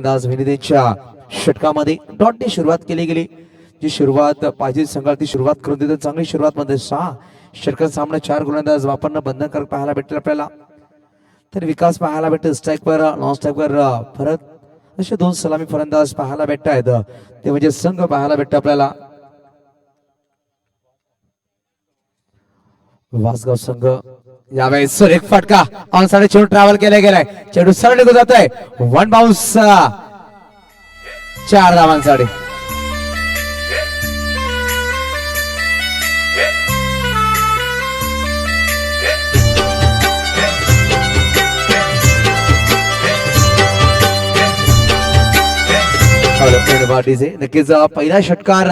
अंदाज विनितीच्या षटकामध्ये डॉटने सुरुवात केली गेली. जी सुरुवात पाहिजे संघाला ती सुरुवात करून देतो. चांगली सुरुवात मध्ये 6 षटकात सामना 4 गोलंदाज वापरणं बंधनकारक पाहायला भेटेल आपल्याला. तर विकास पाहायला भेटेल स्ट्राईकवर नॉन स्ट्राईकवर परत असे 2 सलामी फलंदाज पाहायला भेटत आहेत. ते म्हणजे संघ पाहायला भेटतो आपल्याला. वासगाव संघ यावेळेस सर एक फटका ऑन साइड चेंडू ट्रॅव्हल केला गेलाय. चेंडू सरळ निघून जात आहे. 1 बाउन्स 4 धावांसाठी. नक्कीच पहिला षटकार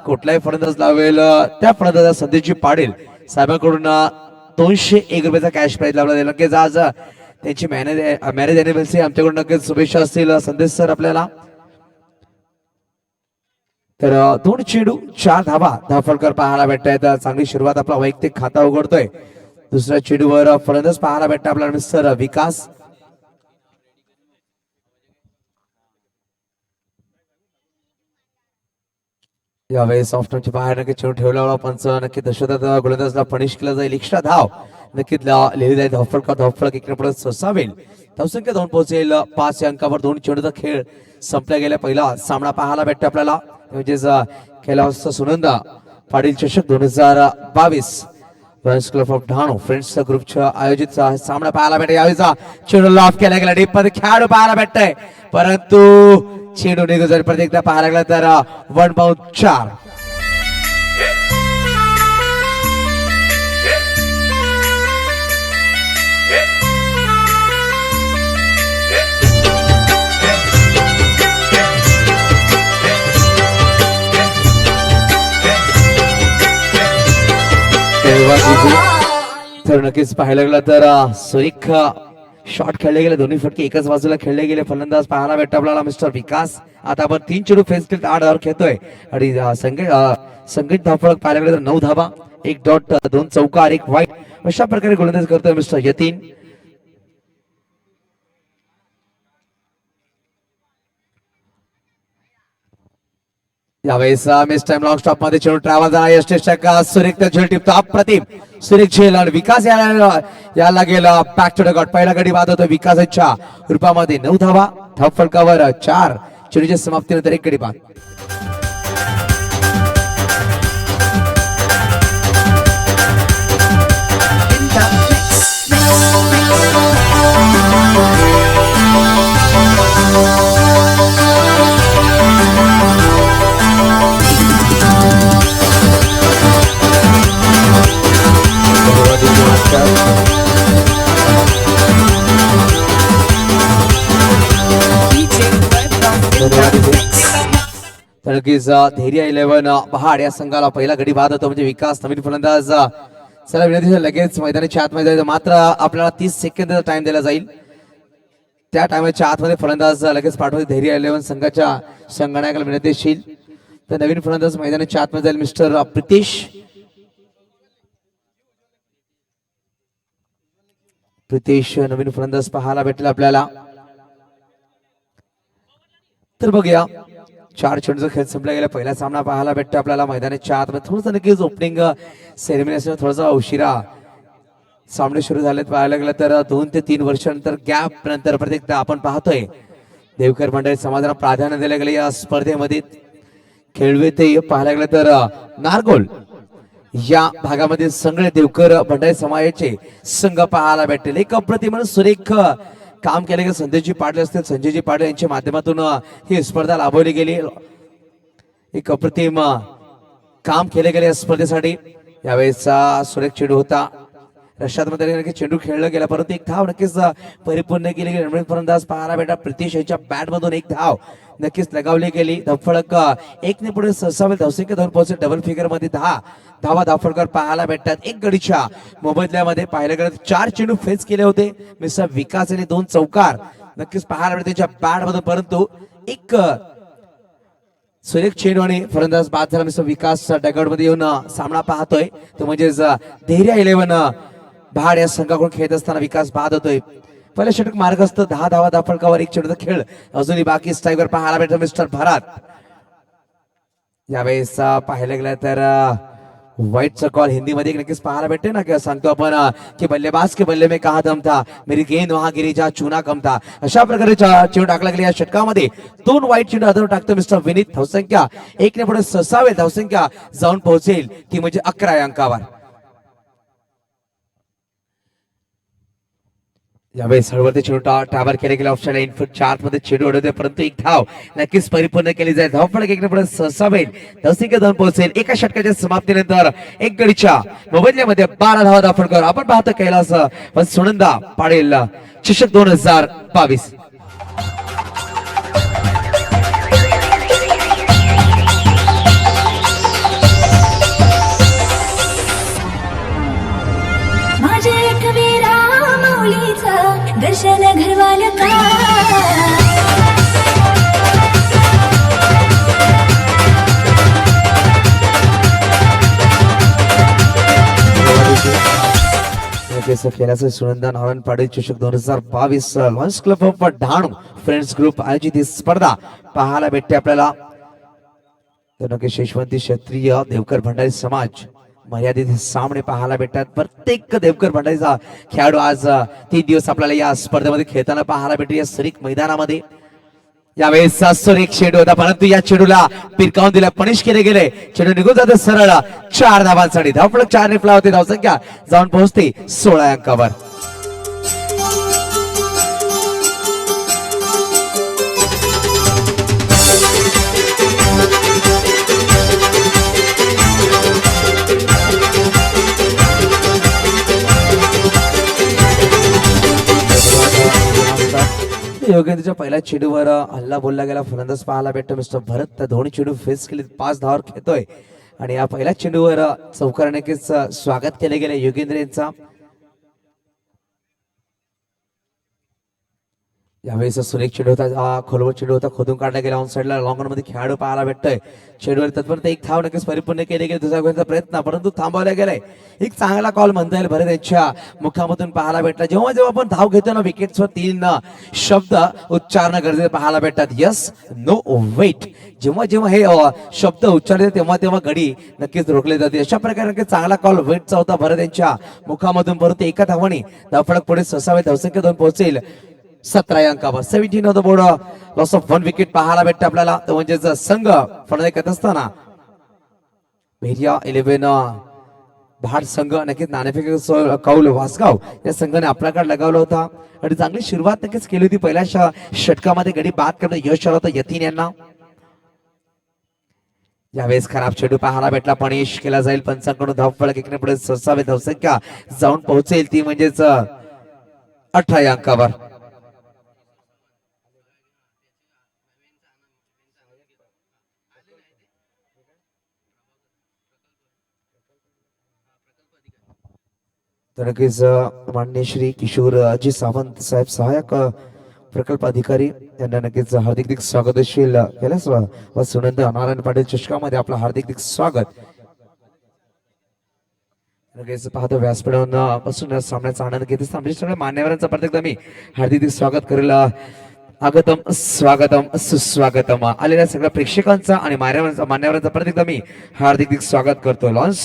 कुठलाही फलंदाज लावेल त्या फलंदाजा संधीची पाडेल. साहेबांकडून 201 रुपयाचा कॅश प्राइज लावला जाईल. नक्कीच आज त्यांची मॅरेज अॅनिव्हर्सरी आमच्याकडून नक्कीच शुभेच्छा असतील संदेश सर आपल्याला. तर 2 चेंडू 4 धावा धावफलकर पाहायला भेटत आहेत. चांगली सुरुवात आपला वैयक्तिक खाता उघडतोय. दुसऱ्या चेंडूवर फलंदाज पाहायला भेटत आपल्याला मिस्टर विकास. यावेळेस ऑफ्टनची बाहेर नक्की चेंडू ठेवला. पंच नक्की दशरथ गोलंदाजला पनिश केला जाईल. एक्स्ट्रा धाव नक्कीच लिहिली जाईल. धावफलक इकडे पुढे सोसावेल. धावसंख्या 2 पोहोचेल. 5 अंकावर 2 चेंडूचा खेळ संपला गेला. पहिला सामना पाहायला भेटतो आपल्याला म्हणजेच कैलास सुनंदा पाटील चषक 2022 friends club of Dahanu friends ग्रुपच्या आयोजित सामना पाहायला भेटेल. यावेळेचा चेंडू लॉफ केला गेला. डीप मध्ये खेळाडू पाहायला भेटतोय परंतु चेंडू निघून जाईल. परत एकदा पाहायला गेला तर 1 बाउंड 4. तर नक्कीच पाहायला गेला तर सुरेख शॉट खेळले गेले. दोन्ही फटके एकाच बाजूला खेळले गेले. फलंदाज पाहायला भेटतो आपल्याला मिस्टर विकास. आता आपण 3 चेंडू फेस केले 8 धावा खेळतोय. आणि संगीत धावफलक पाहायला गेले तर 9 धावा 1 डॉट 2 चौकार 1 वाईट अशा प्रकारे गोलंदाज करतोय मिस्टर यतीन. यावेळेस मिस टाइम लॉंग स्टॉप मध्ये चेंडू ट्रॅव्हल झाला. यष्टेषक सुरेख झेल टिपतो अप्रतिम. सुरेख झेल आणि विकास याला गेला बॅक टू द गॉट. पहिला गडी बाद होतो विकासाच्या रूपामध्ये. 9 धावा धावफलकावर 4 चेंडूच्या समाप्तीनंतर 1 गडी बाद. धैर्य 11 पहाड या संघाला पहिला गडी बाद होतो म्हणजे विकास. नवीन फलंदाज चला विनंती लगेच मैदानाच्या आतमध्ये जायचं. मात्र आपल्याला 30 सेकंद टाइम दिला जाईल. त्या टायमाच्या आतमध्ये फलंदाज लगेच पाठवते. धैर्य 11 संघाच्या संगणकाला विनंतीशील. तर नवीन फलंदाज मैदानाच्या आतमध्ये जाईल मिस्टर प्रितेश नवीन फलंदाज पाहायला भेटेल आपल्याला. तर बघूया 4 चेंडूचा खेळ संपला गेला. पहिला सामना पाहायला भेटतो आपल्याला मैदानाच्या आतमध्ये. थोडंसं नक्कीच ओपनिंग सेरेमनी असं थोडासा उशिरा सामने सुरू झालेत पाहायला गेलं तर 2 ते 3 वर्षानंतर गॅप नंतर प्रत्येकदा आपण पाहतोय देवकर मंडळी समाजाला प्राधान्य दिलं गेलं या स्पर्धेमध्ये. खेळवे ते पाहायला गेलं तर नारगोल या भागामध्ये सगळे देवकर मंडळी समाजाचे संघ पाहायला भेटतील. एक अप्रतिम सुरेख काम केले गेले. संजयजी पाटील असतील संजयजी पाटील यांच्या माध्यमातून ही स्पर्धा राबवली गेली. एक अप्रतिम काम केले गेले या स्पर्धेसाठी. यावेळेसचा सुरेख चेंडू होता. रशादमध्ये नक्की चेंडू खेळला गेला परंतु 1 धाव नक्कीच परिपूर्ण केली गेली. नवीन फलंदाज पाहायला भेटा प्रितेश यांच्या बॅट मधून 1 धाव नक्कीच लगावली गेली. धावफलक 1 ने पुढे सरसावेल. धावसंख्या 2 पोहोचेल. डबल फिगर मध्ये 10 धावा धावफलकर पाहायला भेटतात. 1 गडीच्या मोबदल्यामध्ये पाहायला गेलं 4 चेंडू फेस केले होते मिस्टर विकास यांनी. 2 चौकार नक्कीच पाहायला भेटते त्यांच्या बॅट मधून परंतु 1 सुरेख चेंडू आणि फलंदाज बाद झाला. मिस्टर विकास डगआउट मध्ये येऊन सामना पाहतोय. तो म्हणजेच धैर्य 11 भाड या संघाकडून खेळत असताना विकास बाद होतोय. पहिलं षटक मार्ग असतं 10 धावा दाफळकावर एक चेंडूचा खेळ अजूनही बाकी स्ट्रायकर पाहायला भेटतो मिस्टर भरत. यावेळेस पाहायला गेलं तर व्हाईटचा कॉल हिंदीमध्ये नक्कीच पाहायला भेटते ना किंवा सांगतो आपण की बल्लेबाज के बल्ले में कहा दम था मेरी गेंद वहां गिरी जहा चुना कम था. अशा प्रकारे चेंडू टाकला गेला या षटकामध्ये 2 वाईट चेंडू हातावर टाकतो मिस्टर विनीत. धावसंख्या 1 ने पुढे ससावेल. धावसंख्या जाऊन पोहोचेल ती म्हणजे 11 या अंकावर. यावेळेस हळवरती चेंडू टावर केले गेले ऑप्शन इनपुट 4 मध्ये चेंडू उडवते परंतु एक धाव नक्कीच परिपूर्ण केली जाईल. धावफलक 1 ने पुढे ससावेल. धावसंख्या जाऊन पोहोचेल. एका षटकाच्या समाप्तीनंतर एक गडीच्या मोबदल्यामध्ये 12 धावा दाफळकर. आपण पाहतो कैलास पण सुनंदा पाडेल चषक 2022. दर्शन घरवाल का खेळाचं सुनंदा नारायण पाटील चषक 2022 Lions club of Dahanu friends group आयोजित ही स्पर्धा पाहायला भेटते आपल्याला. तर नक्कीच यशवंती क्षत्रिय देवकर भंडारी समाज मर्यादित सामने पाहायला भेटतात. प्रत्येक देवकर भंडारीचा खेळाडू आज 3 दिवस आपल्याला या स्पर्धेमध्ये खेळताना पाहायला भेटते या सरीक मैदानामध्ये. यावेळेस सुरेख चेंडू होता परंतु या चेंडूला पिरकावून दिला पनिश केले गेले. चेंडू निघून जाते सरळ 4 धावांसाठी. धावफलक 4 ने फ्ला होते. धावसंख्या जाऊन पोहोचते 16 अंकावर. योगेंद्रच्या पहिल्या चेंडूवर हल्ला बोलला गेला. फलंदाज पाहायला भेटतो मिस्टर भरत. त्या दोन्ही चेंडू फेस केले. 5 धावावर खेळतोय आणि या पहिल्या चेंडूवर चौकार नक्कीच स्वागत केले गेले योगेंद्र यांचा. यावेळेस सुरेख चेंडू होता. खोलवर चेंडू होता. खोदून काढला गेला. ऑन साईडला लॉंग मध्ये खेळाडू पाहायला भेटतोय. चेंडूवर तत्पर्यंत एक धाव नक्कीच परिपूर्ण केले गेले. दुसरा गोलचा प्रयत्न परंतु थांबवला गेलाय. एक चांगला कॉल म्हणता येईल भरत यांच्या मुखामधून पाहायला भेटला. जेव्हा जेव्हा आपण धाव घेतो ना विकेट्सवर 3 शब्द उच्चारणं गरजेचे पाहायला भेटतात. Yes no wait. जेव्हा जेव्हा हे शब्द उच्चारले तेव्हा तेव्हा गडी नक्कीच रोखले जाते. अशा प्रकारे चांगला कॉल वेटचा होता भरत यांच्या मुखामधून. परंतु एका धावाने धावफलक पुढे ससावे. धावसंख्या 2 पोहोचेल 17 अंकावर. 17 on the board. Loss of 1 wicket पाहायला भेटते आपल्याला. तो म्हणजेच संघ फलंदाजी करत असताना भेरिया 11 भाट संघ नक्कीच नाणेफेक कौल वासगाव या संघाने आपल्याकडे लगावला होता आणि चांगली सुरुवात नक्कीच केली होती. पहिल्या षटकामध्ये गडी बाद करणं यश आलं होतं यतीन यांना. यावेळेस खराब चेंडू पाहायला भेटला. पनिश केला जाईल पंचांकडून. धावफलक 1 ने पुढे ससावे. धावसंख्या जाऊन पोहोचेल ती म्हणजेच 18 अंकावर. तर नक्कीच माननीय श्री किशोरजी सावंत साहेब सहाय्यक प्रकल्प अधिकारी यांना नक्कीच हार्दिक स्वागतशील केल्यास व सुनंदा नारायण पाटील चषकामध्ये आपलं हार्दिक स्वागत. नक्कीच पाहतो व्यासपीठावरून पासून सामन्याचा आनंद घेत असताना सगळ्या मान्यवरांचं प्रत्येकदा मी हार्दिक स्वागत करेल. आगतम स्वागतम सुस्वागतम. आलेल्या सगळ्या प्रेक्षकांचा आणि मान्यवरांचा प्रत्येकदा मी हार्दिक स्वागत करतो. Lions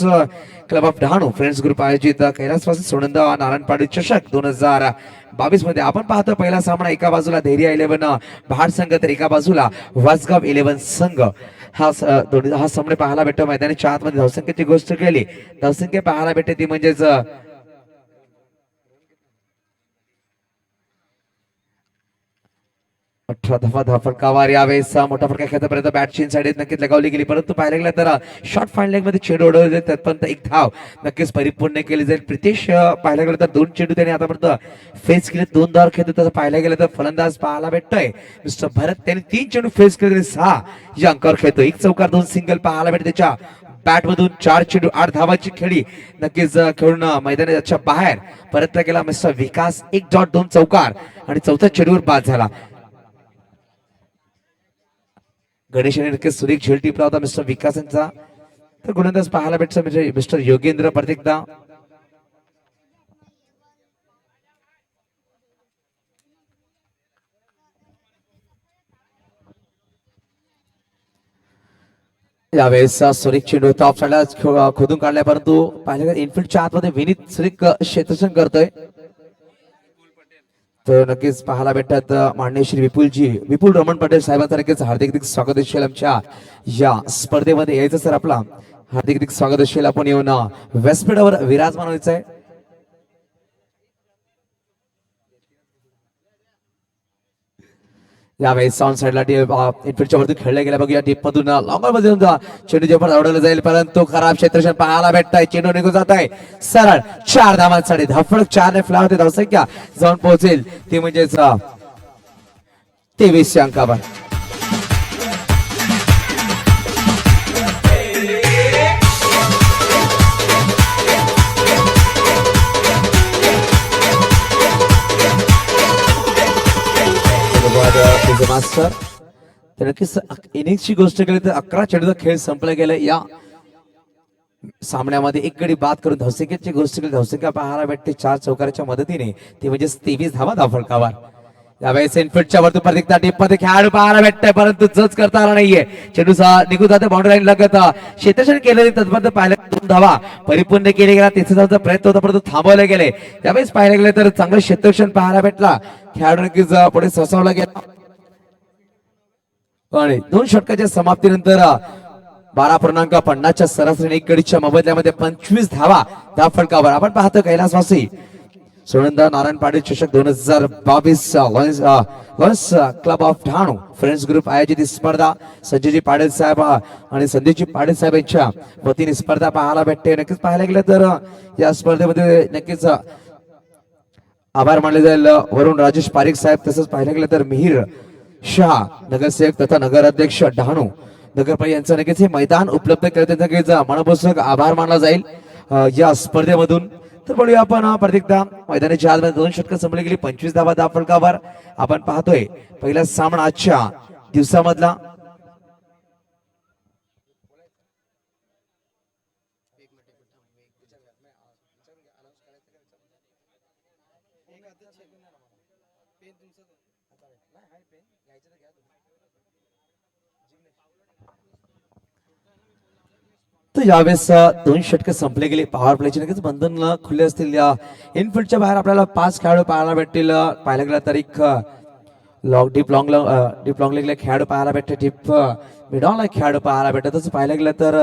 club of Dahanu friends group आयोजित कैलासवासी सुनंदा नारायण पाटील चषक 2022 मध्ये आपण पाहतो पहिला सामना एका बाजूला धैर्य 11 भाट संघ तर एका बाजूला वासगाव 11 संघ. हा सामने पाहायला भेटतो मैदानाच्या आतमध्ये. धावसंख्येची गोष्ट केली. धावसंख्या पाहायला भेटते ती म्हणजेच 18 धावा धावफलकावर. यावेळेस मोठा फटका खेळतापर्यंत बॅट चीन साईड नक्कीच लगावली गेली परंतु पाहायला गेलं तर शॉर्ट फाईन लेग मध्ये चेंडू उडवले त्यातपर्यंत एक धाव नक्कीच परिपूर्ण केली जाईल. प्रितेश पाहायला गेलं तर 2 चेंडू त्याने आतापर्यंत फेस केले. 2 धावा खेळतो. तसं पाहायला गेलं तर फलंदाज पाहायला भेटतोय मिस्टर भरत. त्याने 3 चेंडू फेस केले. 6 या अंकावर खेळतो. 1 चौकार 2 सिंगल पाहायला भेटते त्याच्या बॅट मधून. 4 चेंडू 8 धावाची खेळी नक्कीच खेळून मैदानाच्या बाहेर परतला गेला मिस्टर विकास. 1 डॉट 2 चौकार आणि चौथ्या चेंडूवर बाद झाला. गणेश यांनी नक्कीच सुरेख झेल टिपला होता मिस्टर विकास यांचा. तर गोलंदाज पाहायला भेटतो म्हणजे मिस्टर योगेंद्र. प्रत्येकदा यावेळेस सुरेख चेंडू टॉप साईडला खोदून काढलाय, परंतु पाहिलं इनफिल्डच्या आतमध्ये विनीत सुरेख क्षेत्ररक्षण करतोय. तर नक्कीच पाहायला भेटतात माननीय श्री विपुल रमण पटेल साहेबांचं नक्कीच हार्दिक स्वागत असेल आमच्या या स्पर्धेमध्ये. यायचं सर आपला हार्दिक स्वागत असेल. आपण येऊन व्यासपीठावर विराजमान व्हायचं आहे. यावेळी साऊंड साईडला इनफिल्डच्या वरती खेळल्या गेल्या बघूया. टीप मधून लॉंगर मध्ये चेंडू जेव्हा आवडला जाईल, परंतु खराब क्षेत्रक्षण पाहायला भेटताय. चेंडू निघून जात आहे सरळ 4 धावांसाठी. धाफळक 4 ने फ्लावर होते. धावसंख्या जाऊन पोहोचेल ती म्हणजेच 23 अंकावर. मास्टर तर नक्कीच इनिंगची गोष्ट केली तर 11 चेंडूचा खेळ संपला गेला. या सामन्यामध्ये एक गडी बाद करून धावसंख्येची गोष्ट केली. धावसंख्या पाहायला भेटते 4 चौकाराच्या मदतीने, ते म्हणजे 23 धावा धावफलकावर. यावेळेस इनफिल्डच्या वरती प्रत्येक टीप मध्ये खेळाडू पाहायला भेटतंय, परंतु जज करता आला नाहीये. चेंडू निघून जाते बाउंड्री लाईन लगत. क्षेत्ररक्षण केलेले तत्पर्यंत पाहिलं 2 धावा परिपूर्ण केले गेला. तिथे धावाचा प्रयत्न होता, परंतु थांबवले गेले. यावेळेस पाहायला गेले तर चांगलं क्षेत्ररक्षण पाहायला भेटला. खेळाडू नक्कीच पुढे सरसावला गेला आणि 2 षटकाच्या समाप्तीनंतर 12.50च्या सरासरी एक गडीच्या मोबदल्यामध्ये 25 धावा धावफलकावर. आपण पाहतो कैलासवासी सुनंदा नारायण पाटील चषक 2022 Lions club of Dahanu friends group आयोजित स्पर्धा संजयजी पाटील साहेब आणि संदीपजी पाटील साहेब यांच्या वतीने स्पर्धा पाहायला भेटते. नक्कीच पाहायला गेलं तर या स्पर्धेमध्ये नक्कीच आभार मानले जाईल वरुण राजेश पारिक साहेब. तसंच पाहायला गेलं तर मिहिर शाह नगरसेवक तथा नगराध्यक्ष डहाणू नगरपालिका यांचं नक्कीच हे मैदान उपलब्ध केलं, नक्कीच मनपूर्वक आभार मानला जाईल या स्पर्धेमधून. तर बघूया आपण प्रत्येकदा मैदानाच्या आतमध्ये 2 षटकं संपली गेली. 25 धावा धावफलकावर. आपण पाहतोय पहिला सामना आजच्या दिवसामधला. तर यावेळेस 2 षटके संपले गेले. पॉवर प्लेचे नक्कीच बंधन खुले असतील. या इनफिल्डच्या बाहेर आपल्याला 5 खेळाडू पाहायला भेटतील. पाहायला गेला तर एक डीप लॉंग लेगला खेळाडू पाहायला भेटते. डीप मिड ऑनला खेळाडू पाहायला भेटत. तसं पाहायला गेलं तर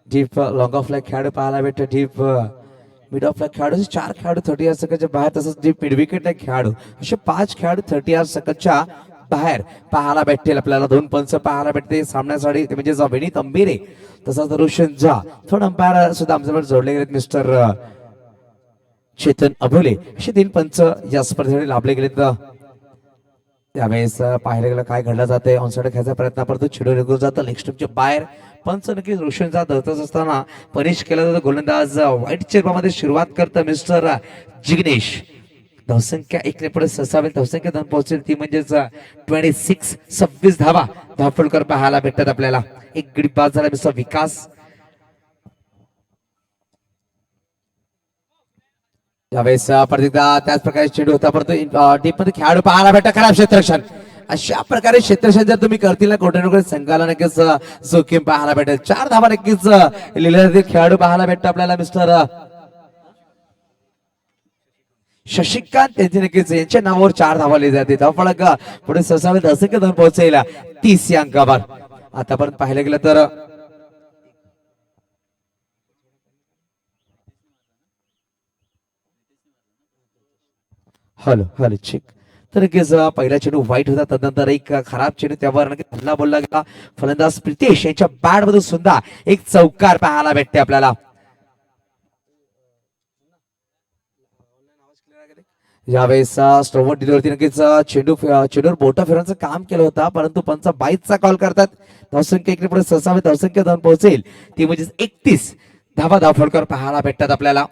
डीप लॉंग ऑफला खेळाडू पाहायला भेटते. डीप मिड ऑफला खेळाडू 4 खेळाडू 30 सेकंडच्या बाहेर. तसंच डीप मिड विकेटला खेळाडू असे 5 खेळाडू 30 सेकंडच्या बाहेर पाहायला भेटतील. आपल्याला 2 पंच पाहायला भेटते सामन्यासाठी, ते म्हणजे विनीत अंबिरे तसंच रोशन झा. थोडं अंपायर सुद्धा आमच्याकडे जोडले गेलेत मिस्टर चेतन अभोले. असे 3 पंच या स्पर्धेमध्ये लाभले गेलेत. त्यावेळेस पाहायला गेलं काय घडलं जाते. ऑनसाइड खेळायचा प्रयत्न करतो, चेंडू निघून जातं लेग स्टंपच्या बाहेर. पंच नक्कीच रोशन झा धरतच असताना पनिश केला जातो. गोलंदाज व्हाईट चेपा सुरुवात करतं मिस्टर जिग्नेश. धावसंख्या 1 ने पुढे ससावेल. धावसंख्या 2 पोहोचेल, ती म्हणजेच 26 धावा धावफलकर पाहायला भेटतात आपल्याला. एक गडी बाद झाला मिस्टर विकास. त्यावेळेस प्रत्येकदा त्याच प्रकारे चेंडू होता, परंतु डीप मध्ये खेळाडू पाहायला भेटतात. खराब क्षेत्ररक्षण. अशा प्रकारे क्षेत्ररक्षण जर तुम्ही करतील ना कोणत्या संघाला नक्कीच जोखीम पाहायला भेटेल. 4 धावा नक्कीच लिहिलेले खेळाडू पाहायला भेटतो आपल्याला मिस्टर शशिकांत त्यांचे नक्कीच यांच्या नावावर 4 धावा लिहिली जाते. धावफलक पुढे ससावे धावसंख्या 2 पोहोचेल 30 अंकावर. आतापर्यंत पाहिलं गेलं तर हॅलो चेक. तर नक्कीच पहिला चेंडू व्हाईट होता, तदनंतर एक खराब चेंडू त्यावर नक्कीच हल्ला बोलला गेला. फलंदाज प्रितेश यांच्या बॅट मधून सुद्धा एक चौकार पाहायला भेटते आपल्याला. यावेळेस स्ट्रोवर डिलिव्हरी नक्कीच चेंडूवर बोटा फिरवण्याचं काम केलं होतं, परंतु पंच 22चा कॉल करतात. धावसंख्या 1 ने पुढे ससावे धावसंख्या 2 पोहोचेल, ती म्हणजे 31 धावा धावफलकर पाहायला भेटतात आपल्याला.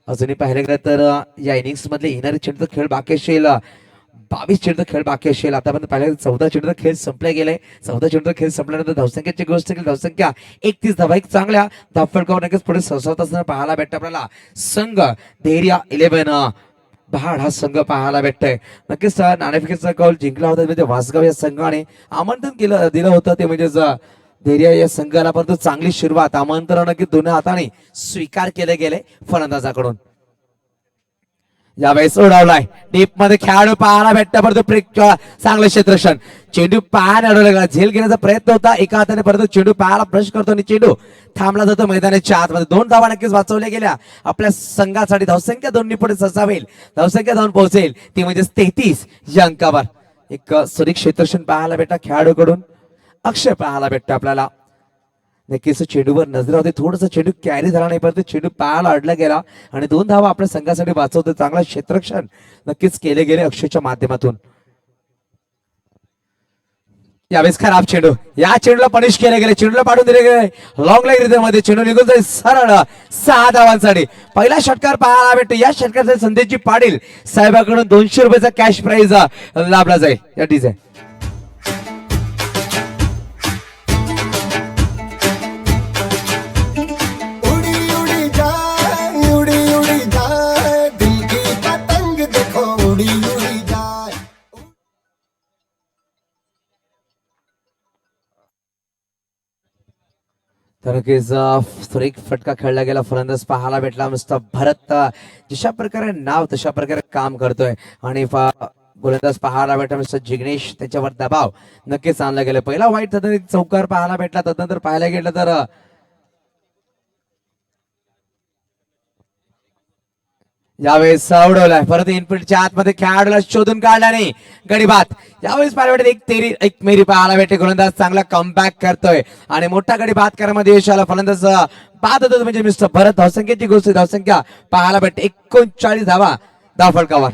अजूनही पाहिलं गेलं तर या इनिंग्स मधले येणारे चेंडूचा खेळ बाकी असेल 22 चेंडूचा खेळ बाकी असेल. आतापर्यंत पाहिलं 14 चेंडूचा खेळ संपला गेलाय. 14 चेंडूचा खेळ संपल्यानंतर धावसंख्येची गोष्ट केली. धावसंख्या 31 धावा. एक चांगल्या धावफलकावर नक्कीच पुढे सरसावत असताना पाहायला भेटतं आपल्याला. संघ धैर्य 11 बहाड हा संघ पाहायला भेटतोय. नक्कीच नाणेफेकीचा कौल जिंकला होता. म्हणजे वासगाव या संघाने आमंत्रण दिलं होतं, ते म्हणजे धैर्य या संघाला परंतु चांगली सुरुवात आमंत्रण की दोन्ही हाताने स्वीकार केले गेले फलंदाजाकडून. यावेळेस उडवलाय डीप मध्ये खेळाडू पाहायला भेटता परंतु चांगलं क्षेत्ररक्षण. चेंडू पाहायला अडवला झेल घेण्याचा प्रयत्न होता एका हाताने परंतु चेंडू पाहायला ब्रश करतो आणि चेंडू थांबला जातो मैदानाच्या आतमध्ये. 2 धावा नक्कीच वाचवल्या गेल्या आपल्या संघासाठी. धावसंख्या 2 पुढे ससावेल धावसंख्या जाऊन पोहोचेल ती म्हणजे 33 या अंकावर. एक सुरेख क्षेत्ररक्षण पाहायला भेटता खेळाडूकडून. अक्षय पाहायला भेटतं आपल्याला. नक्कीच चेंडूवर नजर होते थोडस चेंडू कॅरी झाला नाही परंतु चेंडू पायाला अडला गेला आणि 2 धावा आपल्या संघासाठी वाचवतो. चांगला क्षेत्ररक्षण नक्कीच केले गेले अक्षयच्या माध्यमातून. यावेळेस खराब चेंडू. या चेंडूला पनिश केले गेले. चेंडूला पाडून दिले गेले लॉंग लाईन रिदम मध्ये. चेंडू निघून जाईल सरळ 6 धावांसाठी. पहिला षटकार पाहायला भेटतो. या षटकासाठी संदेशजी पाटील साहेबांकडून 200 रुपयाचा कॅश प्राइज लाभला जाईल. या डिझाईन तर सुरेख फटका खेळला गेला. फलंदाज पाहायला भेटला मिस्टर भरत. जशा प्रकारे नाव तशा प्रकारे काम करतोय आणि गोलंदाज पाहायला भेटला मिस्टर जिग्नेश. त्याच्यावर दबाव नक्कीच आणला गेला. पहिला वाईट तदनंतर चौकार पाहायला भेटला. तदनंतर पाहायला गेलं तर यावेळेस उडवलाय परत इनफिल्डच्या आतमध्ये खेळाडूला शोधून काढला नाही गडी बाद. यावेळेस पाहायला भेटेल एक मेरी पाहायला भेटे. गोलंदाज चांगला कमबॅक करतोय आणि मोठा गडी बाद करण्यामध्ये यश आला. फलंदाज बाद होतो म्हणजे मिस्टर भरत. धावसंख्येची गोष्ट धावसंख्या पाहायला भेटते 39 धावा धावफलकावर.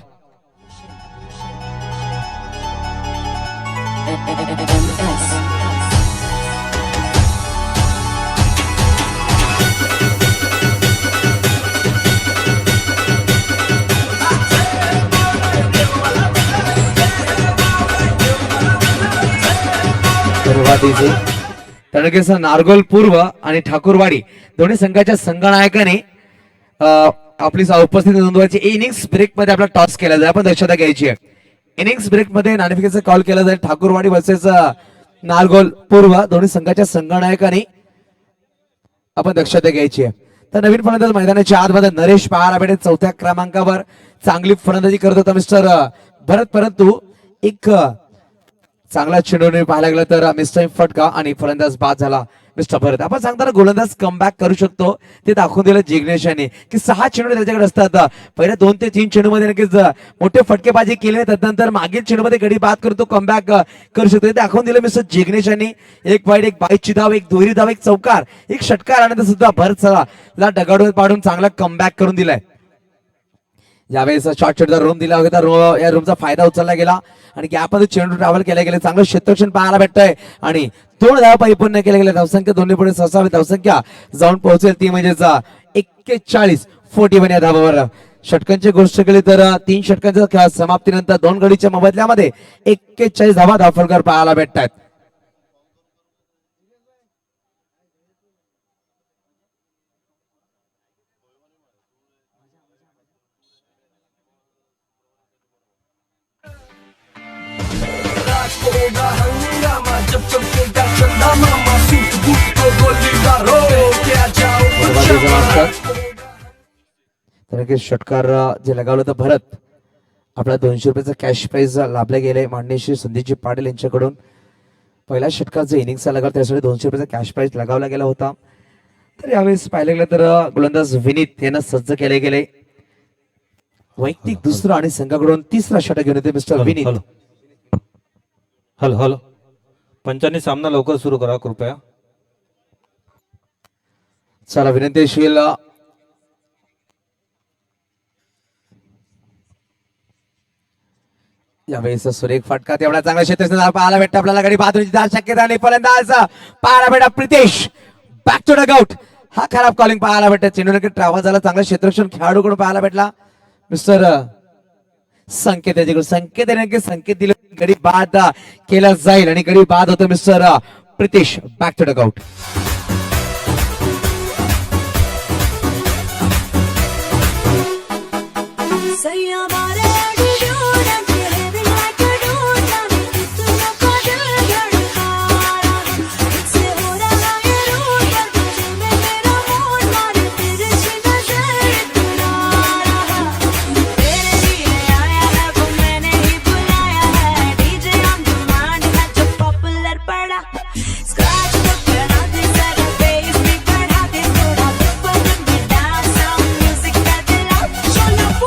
तडकेसर नारगोल पूर्व आणि ठाकूरवाडी दोन्ही संघाच्या संघनायकाने आपली उपस्थिती नोंदवायची. इनिंग्स ब्रेक मध्ये आपला टॉस केला जाईल. आपण दक्षता घ्यायची आहे. इनिंग्स ब्रेक मध्ये नाणेफेकीचा कॉल केला जाईल. ठाकूरवाडी वर्सेस नारगोल पूर्व दोन्ही संघाच्या संघनायकाने आपण दक्षता घ्यायची आहे. तर नवीन फलंदाज मैदानाच्या आतमध्ये नरेश पाहायला भेटेल. 4थ्या क्रमांकावर चांगली फलंदाजी करत होता मिस्टर भरत परंतु एक चांगला चेंडू पाहायला गेला तर मिस्टर फटका आणि फलंदाज बाद झाला मिस्टर भरत. आपण सांगताना गोलंदाज कमबॅक करू शकतो ते दाखवून दिलं जिग्नेश यांनी की 6 चेंडू त्याच्याकडे असतात. पहिल्या 2 ते 3 चेंडू मध्ये नक्कीच मोठे फटकेबाजी केले. त्यानंतर मागील चेंडू मध्ये गडी बाद करतो कमबॅक करू शकतो ते दाखवून दिलं मिस्टर जिग्नेश यांनी. एक वाईट एक बाईची धाव एक दोरी धाव एक चौकार एक षटकार आणि सुद्धा भरत ला डगाडून पाडून चांगला कमबॅक करून दिलाय. यावेळेस शॉर्ट चेंडूचा रूम दिला होता. या रूमचा फायदा उचलला गेला आणि गॅपमध्ये चेंडू ट्रॅव्हल केले गेले. चांगलं क्षेत्ररक्षण पाहायला भेटतंय आणि 2 धावा परिपूर्ण केले गेले. धावसंख्या दोन्ही पुढे ससावी धावसंख्या जाऊन पोहोचेल ती म्हणजेच 41 या धावावर. षटकांची गोष्ट केली तर 3 षटकांच्या समाप्तीनंतर 2 गडीच्या मोबदल्यामध्ये 41 धावा धावफलकार पाहायला भेटतात. षटकार जे लगावलं तर भरत आपला 200 रुपयाचा कॅश प्राइज लाभले गेले माननीय श्री संदीपजी पाटील यांच्याकडून. पहिल्या षटकाचा इनिंगचा लगाव त्यासाठी 200 रुपयाचा कॅश प्राइज लगावला गेला होता. तर यावेळेस पाहिलं गेलं तर गोलंदाज विनीत यांना सज्ज केले गेले. वैयक्तिक दुसरा आणि संघाकडून 3रा षटक घेऊन येते मिस्टर विनीत. हॅलो पंचांनी सामना लवकर सुरू करा कृपया. चला विनंतीशील यावेळेस सुरेख फटका तेवढा चांगला क्षेत्र पाहायला भेटतं आपल्याला. गडी बाजूची शक्यता आणि फलंदाज पाहायला भेटा Pritesh back to dugout. हा खराब कॉलिंग पाहायला भेटत. चेंडू नक्की ट्रॅव्हल झाला. चांगला क्षेत्ररक्षण खेळाडूकडून पाहायला भेटला मिस्टर संकेत याच्याकडून. संकेत दिले गडी बाद केला जाईल आणि गडी बाद होतो mister Pritesh back to dugout.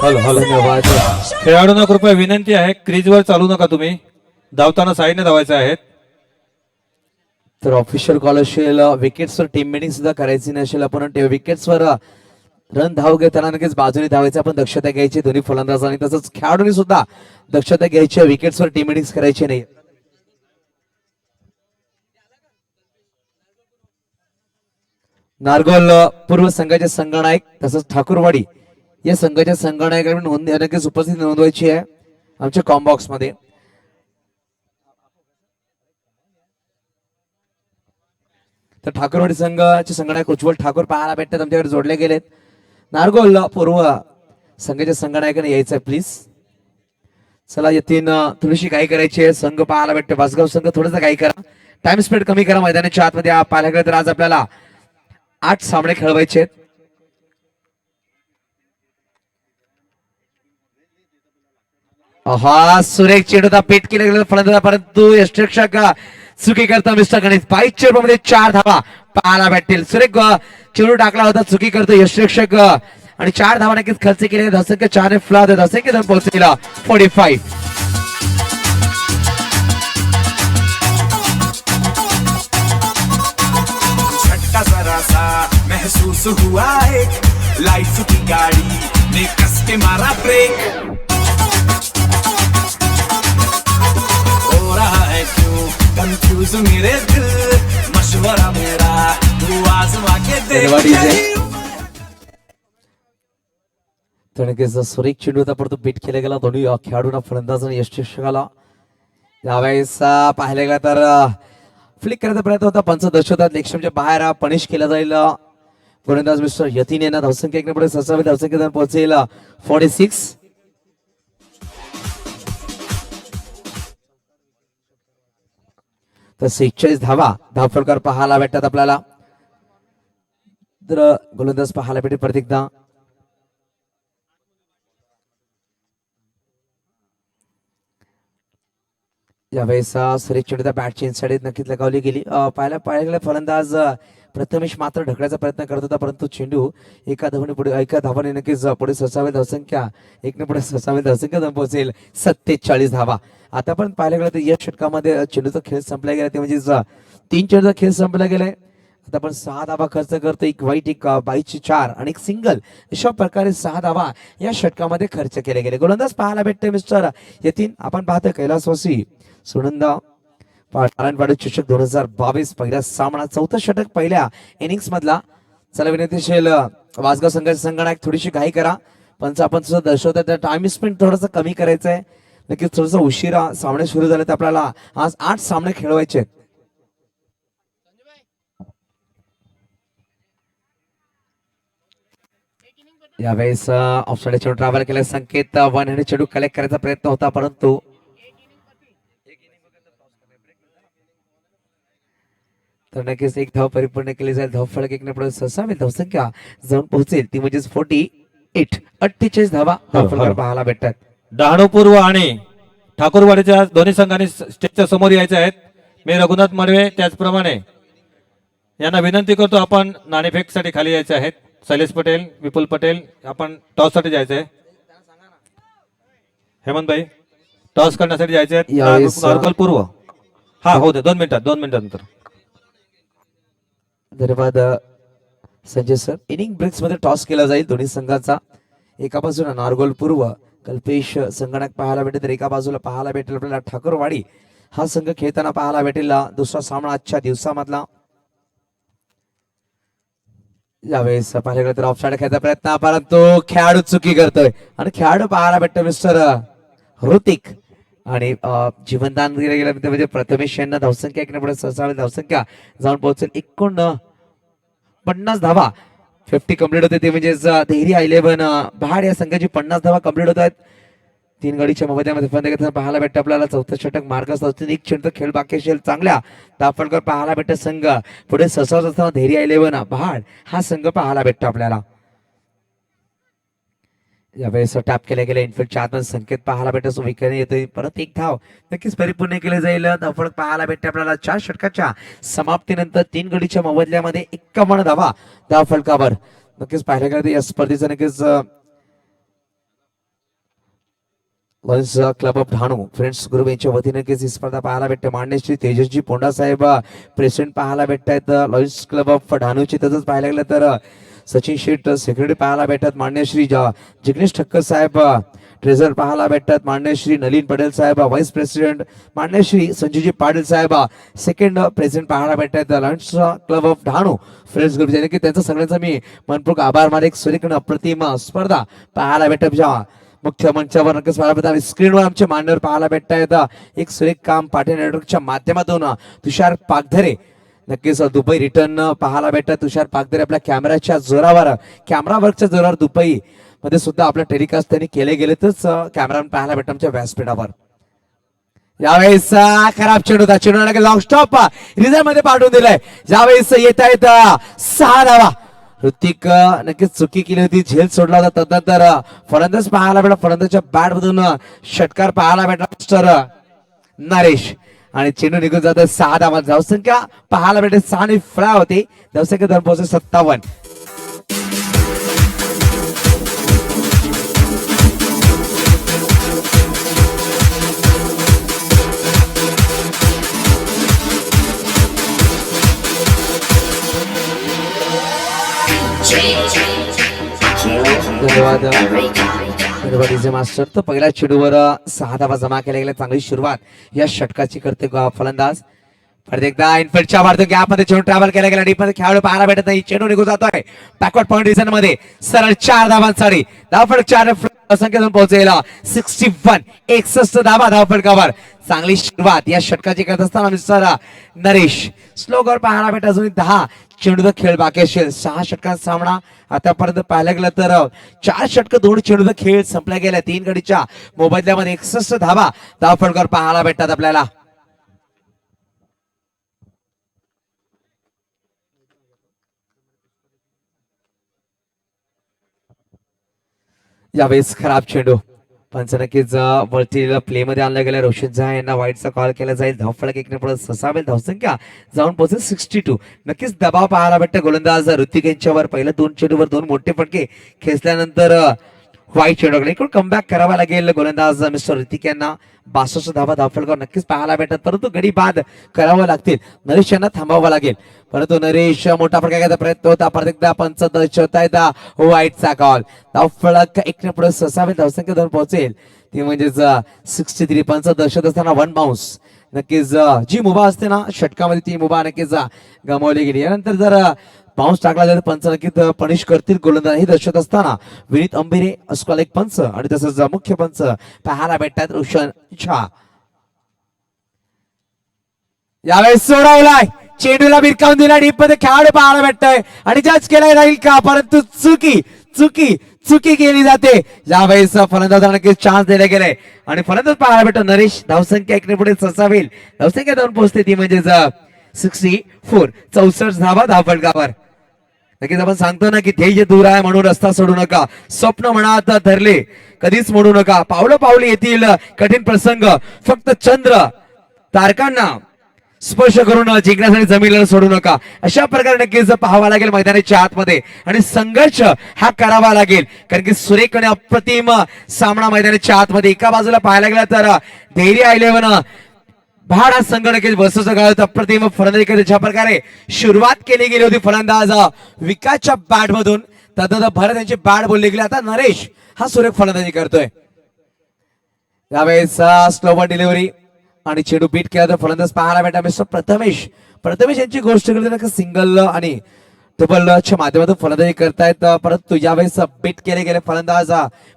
Hello hello धन्यवाद. खेळाडूंना कृपया विनंती आहे क्रीजवर चालू नका तुम्ही धावताना साईडने धावायचे आहेत. तर ऑफिशियल कॉल असेल विकेट्सवर टीम मिटिंग सुद्धा करायची नसेल आपण विकेट्सवर रन धाव घेताना नक्कीच बाजूने धावायचं आपण दक्षता घ्यायची दोन्ही फलंदाजांनी तसंच खेळाडूंनी सुद्धा दक्षता घ्यायची विकेट्सवर टीम मिटिंग करायची नाही. नारगोल पूर्व संघाचे संघनायक तसंच ठाकूरवाडी या संघाच्या संघनायकांनी नोंद नक्कीच उपस्थित नोंदवायची आहे आमच्या कॉम्बॉक्स मध्ये. तर ठाकूरवाडी संघाचे संघनायक उज्ज्वल ठाकूर पाहायला भेटतात आमच्याकडे जोडले गेलेत. नारगोल पूर्व संघाच्या संघनायकाने यायचं प्लीज. चला येतीन थोडीशी काही करायची आहे. संघ पाहायला भेटते वासगाव संघ थोडंसं काही करा टाइम स्पेंड कमी करा मैदानाच्या आतमध्ये पाहायला गेलं तर आज आपल्याला 8 सामने खेळवायचे आहेत. हा सुरेख चेंडू पेट केला गेला फलंदाज परंतु यष्टरक्षक चुकी करता मिस्टर गणेश 22 मध्ये 4 धावा पाहायला भेटतील. सुरेख चेंडू टाकला होता चुकी करतो यष्टरक्षक आणि 4 धावा नक्कीच खर्च केले. धसंख्य 4 ने फ्लॉ धसंख्य धन पोहोचलेला 45. झटका जरा सा महसूस हुआ एक लाइफ की गाड़ी ने कस के मारा ब्रेक हो रहा है क्यों कंफ्यूज मेरे दिल मशवरा मेरा तू आजमा के देख. तर नक्कीच सुरेख चेंडू होता परंतु बीट केला गेला दोन्ही खेळाडूंना फलंदाज आणि यष्टरक्षकाला. यावेळेस पाहायला गेला तर फ्लिक करायचा प्रयत्न होता पंच दर्शवतात लेक्शमच्या बाहेर पनिश केला जाईल. गोलंदाज मिस्टर यतीन यांना धावसंख्या एकने पुढे 27 धावसंख्या पोहोचेल 46. तर 46 धावफलकार पाहायला भेटतात आपल्याला. तर गोलंदाज पाहायला भेटेल परत एकदा. यावेळेस सुरेश चेंडू बॅटची इनसाइड नक्कीच लगावली गेली. पाहायला फलंदाज प्रथमेश मात्र ढकलायचा प्रयत्न करत होता परंतु चेंडू एका धावाने नक्कीच पुढे 27 धावसंख्या एकने पुढे 27 धावसंख्या पोहोचेल 47 धावा. आतापर्यंत पाहायला गेलं तर या षटकामध्ये चेंडूचा खेळ संपला गेला ते म्हणजे 3 चेंडूचा खेळ संपला गेलाय. आता आपण 6 धावा खर्च करतो एक वाईट एक 22ची 4 आणि एक सिंगल अशा प्रकारे 6 धावा या षटकामध्ये खर्च केले गेले. गोलंदाज पाहायला भेटते मिस्टर यतीन. आपण पाहतो कैलासवासी सुनंदा पाटण चषक 2022 पहिला सामना 4थं षटक पहिल्या इनिंग्स मधला. चला विनंतीशील वासगाव संघाचे संघनायक थोडीशी घाई करा पण आपण सुद्धा दर्शवतात टाइम स्पेंड थोडंसं कमी करायचं आहे. नक्कीच थोडंसं उशिरा सामने सुरू झाले तर आपल्याला आज 8 सामने खेळवायचे. यावेळेस ऑफसाइड चेंडू ट्रॅव्हल केला संकेत 1 हँड चेंडू कलेक्ट करायचा प्रयत्न होता परंतु तर नक्कीच एक धाव परिपूर्ण केली जाईल. धाव फलक एकने पुढे 27 धावसंख्या जाऊन पोहोचेल ती म्हणजेच 48 धावा धाव फलक पाहायला भेटतात. डहाणू पूर्व आणि ठाकूरवाडीच्या दोन्ही संघांनी स्टेजच्या समोर यायचे आहेत. मी रघुनाथ माडवे त्याचप्रमाणे यांना विनंती करतो आपण नाणेफेकसाठी खाली यायचे आहेत. शैलेश पटेल विपुल पटेल आपण टॉस साठी जायचंय. हेमंत भाई टॉस करण्यासाठी जायचे आहेत. नारगोल पूर्व हा हो दे 2 मिनिटानंतर. धन्यवाद संजय सर. इनिंग ब्रेक्स मध्ये टॉस केला जाईल दोन्ही संघाचा. एका बाजूला नारगोल पूर्व कल्पेश संगणक पाहायला भेटेल तर एका बाजूला पाहायला भेटेल आपल्याला ठाकूरवाडी हा संघ खेळताना पाहायला भेटेल. दुसरा सामना आजच्या दिवसामधला. यावेळेस पाहायला गेलं तर ऑफसाइड खेळायचा प्रयत्न परंतु खेळाडू चुकी करतोय आणि खेळाडू पाहायला भेटतो मिस्टर ऋतिक आणि जीवनदान दिलं गेलं म्हणजे प्रथमेश यांना धावसंख्या एकने पुढे 27 धावसंख्या जाऊन पोहोचेल 49 धावा 50 कंप्लीट होते ते म्हणजेच देहरी 11 बहाड या संघाची 50 धावा कंप्लीट होत आहेत. 3 गडीच्या मोबदल्यामध्ये फलंदाजी पाहायला भेटतं आपल्याला. 4थं षटक मार्गस्थ असतील. 1 चेंडूचा खेळ बाकी असेल चांगल्या धावफलकर पाहायला भेटत संघ पुढे 66 असताना देहरी 11 बहाड हा संघ पाहायला भेटतो आपल्याला. यावेळेस टॅप केले गेले इनफिल्डच्या आतमध्ये संकेत पाहायला भेटतो विकेट येते परत एक धाव नक्कीच परिपूर्ण केले जाईल. धावफलक पाहायला भेटते आपल्याला 4 षटकाच्या समाप्तीनंतर 3 गडीच्या मोबदल्यामध्ये 51 धावा धावफलकावर. नक्कीच पाहायला गेलं या स्पर्धेचं नक्कीच Lions club of Dahanu friends group यांच्या वतीने नक्कीच ही स्पर्धा पाहायला भेटते. मान्य श्री तेजसजी पोंडा साहेब प्रेसिडेंट पाहायला भेटत आहेत लॉयन्स क्लब ऑफ डहाणूची. तसंच पाहायला गेलं तर सचिन शेठ सेक्रेटरी पाहायला भेटतात. मान्य श्री जिग्नेश ठक्कर साहेब ट्रेझर पाहायला भेटतात. मान्य श्री नलीन पटेल साहेब व्हाईस प्रेसिडेंट. मान्य श्री संजूजी पाटील साहेब सेकंड प्रेसिडेंट पाहायला भेटतात Lions club of Dahanu friends group. की त्यांचा सगळ्यांचा मी मनपूर्वक आभार माने. एक सुरेख अप्रतिम स्पर्धा पाहायला भेटत मुख्य मंचावर नक्कीच पाहायला भेटतात. स्क्रीनवर आमचे मान्यवर पाहायला भेटतायत. एक सुरेख काम पाटील नेटवर्कच्या माध्यमातून तुषार पागधरे नक्कीच दुबई रिटर्न पाहायला भेटतात. तुषार पागधरे आपल्या कॅमेराच्या जोरावर कॅमेरा वर्कच्या जोरावर दुबई मध्ये सुद्धा आपलं टेलिकास्ट त्यांनी केले गेले तरच कॅमेरा पाहायला भेटत आमच्या व्यासपीठावर. यावेळेस खराब चेंडू होता. चेंडू लॉंग स्टॉप रिझल्ट मध्ये पाठवून दिलाय. यावेळेस येत आहेत 6 धावा. ऋतिक नक्कीच चुकी केली होती. झेल सोडला होता. तदनंतर फलंदाज पाहायला भेटला. फलंदाजच्या बॅट मधून षटकार पाहायला भेटला मिस्टर नरेश आणि चेंडू निघून जात 6 धावा. धावसंख्या पाहायला भेटते 6 आणि फ्लॅ होती. धावसंख्या धरून पोहोचते 57. धन्यवाद धन्यवाद मास्टर. तर पहिल्या चेंडूवर 6 धावा जमा केल्या गेल्या. चांगली सुरुवात या षटकाची करते फलंदाज. परत एकदा इनफिल्डच्या मारतो गॅप मध्ये चेंडू ट्रॅव्हल केला गेला. डीप मध्ये खेळाडू पाहायला भेटत नाही. चेंडू निघून जातोय बॅकवर्ड पॉईंट रिजन मध्ये. सरळ 4 धावांसाठी धावफलक 4 संख्येतून पोहोचलेला 61 61 धावा धावफलकावर. चांगली सुरुवात या षटकाची करत असताना मिस्टर नरेश. स्लोगर पाहायला भेटत. अजून 10 चेंडूचा खेळ बाकी असेल. 6 षटकांचा सामना आतापर्यंत पाहायला गेला तर 4 षटक 2 चेंडूचा खेळ संपला गेला. 3 गडीच्या मोबदल्यामध्ये 61 धावा धावफलकावर पाहायला भेटतात आपल्याला. यावेळेस खराब चेंडू पंच नक्कीच वरती प्ले मध्ये आणलं गेलं. रोशन झा यांना वाईटचा कॉल केला जाईल. धावफलक 1 ने पुढे ससावेल. धावसंख्या जाऊन पोहोचेल 62. नक्कीच दबाव पाहायला भेटतं गोलंदाज ऋतिक यांच्यावर. पहिल्या 2 चेंडूवर 2 मोठे फटके खेचल्यानंतर वाईट चेंडूकडे इकडून कमबॅक करावा लागेल गोलंदाज मिस्टर ऋतिक यांना. 62 धावा धावफलकावर नक्कीच पाहायला भेटतात. परंतु गडी बाद करावं लागतील. नरेश यांना थांबावं लागेल. परंतु नरेश मोठा फटका घ्यायचा प्रयत्न होता. परत एकदा पंच दर्शवता वाईटचा कॉल. धावफलक 1 ने पुढे ससावेल. धावसंख्या धरून पोहोचेल ती म्हणजेच 63. पंच दर्शवत असताना 1 बाउन्स. नक्कीच जी मुभा असते ना षटकामध्ये ती मुभा नक्कीच गमावली गेली. यानंतर जर बाउन्स टाकला जाईल पंच नक्कीच पनिश करतील गोलंदाज हे दर्शवत असताना विनीत अंबिरे अस्कॉल एक पंच आणि तसंच मुख्य पंच पाहायला भेटतात रोशन झा. यावेळेस सोडवलाय. चेंडूला भिरकावून दिला. डीप मध्ये खेळाडू पाहायला भेटतोय आणि जज केला जाईल का. परंतु चुकी केली जाते. यावेळेस फलंदाजांना नक्कीच चान्स दिले गेले आणि फलंदाज पाहायला भेटतो नरेश. धावसंख्या 1 ने पुढे ससावेल. धावसंख्या जाऊन पोहोचते ती म्हणजेच 64 64 धावा धावफलकावर. नक्कीच आपण सांगतो ना की ध्येय दूर आहे म्हणून रस्ता सोडू नका. स्वप्न मनात धरले कधीच मोडू नका. पावलं पावली येतील कठीण प्रसंग. फक्त चंद्र तारकांना स्पर्श करून जिंकण्यासाठी जमिनीला सोडू नका. अशा प्रकारे नक्कीच पाहावा लागेल मैदानाच्या आतमध्ये आणि संघर्ष हा करावा लागेल. कारण की सुरेख आणि अप्रतिम सामना मैदानाच्या आतमध्ये. एका बाजूला पाहायला गेला तर धैर्य 11 भाड हा संघ नक्कीच बसवचा काळ अप्रतिम फलंदाजी ज्या प्रकारे सुरुवात केली गेली होती फलंदाज विकासच्या बॅट मधून. तदनंतर भरत यांची बॅट बोलली गेली. आता नरेश हा सुरेख फलंदाजी करतोय. यावेळेस स्लोवर डिलिव्हरी आणि चेंडू बीट केला तर फलंदाज पाहायला भेटा मिस्टर प्रथमेश यांची गोष्ट करते. सिंगल आणि डबलच्या माध्यमातून फलंदाजी करतायत. परंतु यावेळेस बीट केले गेले फलंदाज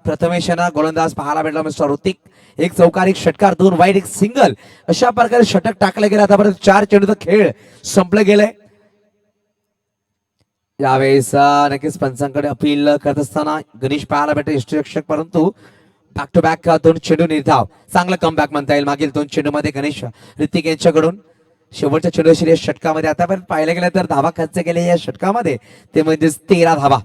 प्रथमेश यांना. गोलंदाज पाहायला भेटला मिस्टर ऋतिक. 1 चौकार 1 षटकार 2 वाईट 1 सिंगल अशा प्रकारे षटक टाकले गेले. आतापर्यंत 4 चेंडूचा खेळ संपले गेले. यावेळेस नक्कीच पंचांकडे अपील करत असताना गणेश पाहायला भेटले यष्टीरक्षक. परंतु बॅक टू बॅक 2 चेंडू निर्धाव. चांगलं कमबॅक म्हणता येईल मागील 2 चेंडू मध्ये गणेश ऋतिक यांच्याकडून. शेवटच्या चेंडूशी या षटकामध्ये आतापर्यंत पाहिलं गेलं तर धावा खर्च केले या षटकामध्ये ते म्हणजे 13 धावा.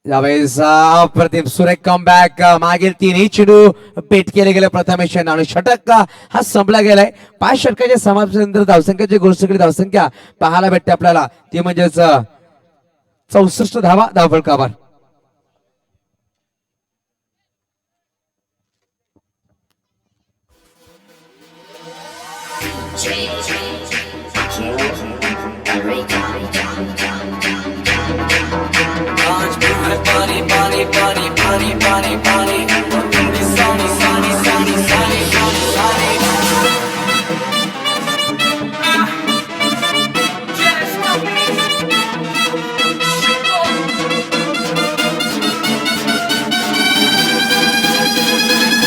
यावेळेस अप्रतिम सुरेख कमबॅक. मागील 3 चेंडू पेट केले गेले प्रथमेश यांना आणि षटक हा संपला गेलाय. 5 षटकाच्या समाप्तीनंतर धावसंख्याची गोष्ट केली. धावसंख्या पाहायला भेटते आपल्याला ती म्हणजेच 64 धावा धावफलकावर. आज भी है पानी पानी पानी पानी पानी पानी और तुम भी सानी सानी सानी सानी सानी सानी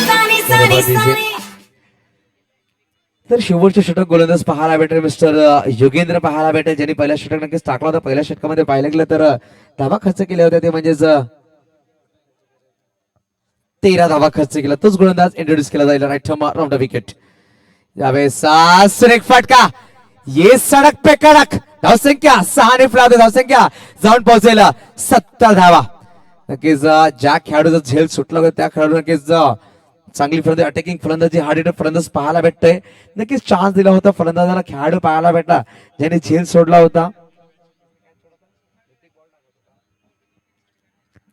सानी सानी सानी. तर शेवटचे षटक गोलंदाज पाहायला भेटेल मिस्टर योगेंद्र पाहायला भेटेल, ज्यांनी पहिल्या षटक नक्कीच टाकला होता. पहिल्या षटकामध्ये पाहायला गेलं तर धावा खर्च केल्या होत्या, ते म्हणजेच 13 धावा खर्च केला. तोच गोलंदाज इंट्रोड्यूस केला जाईल राईट राऊंड विकेट. यावेळेस सुरेख फटका, ये सडक पे कडक. धावसंख्या 6 ने फ्लावते, धावसंख्या जाऊन पोहोचेल 70 धावा. नक्कीच ज्या खेळाडूचा झेल सुटला होता त्या खेळाडू नक्कीच चांगली फलंदाजी, अटॅकिंग फलंदाजी, हार्ड हिटर फलंदाज पाहायला भेटतोय. नक्कीच चान्स दिला होता फलंदाजाला, खेळाडू पाहायला भेटला ज्याने झेल सोडला होता.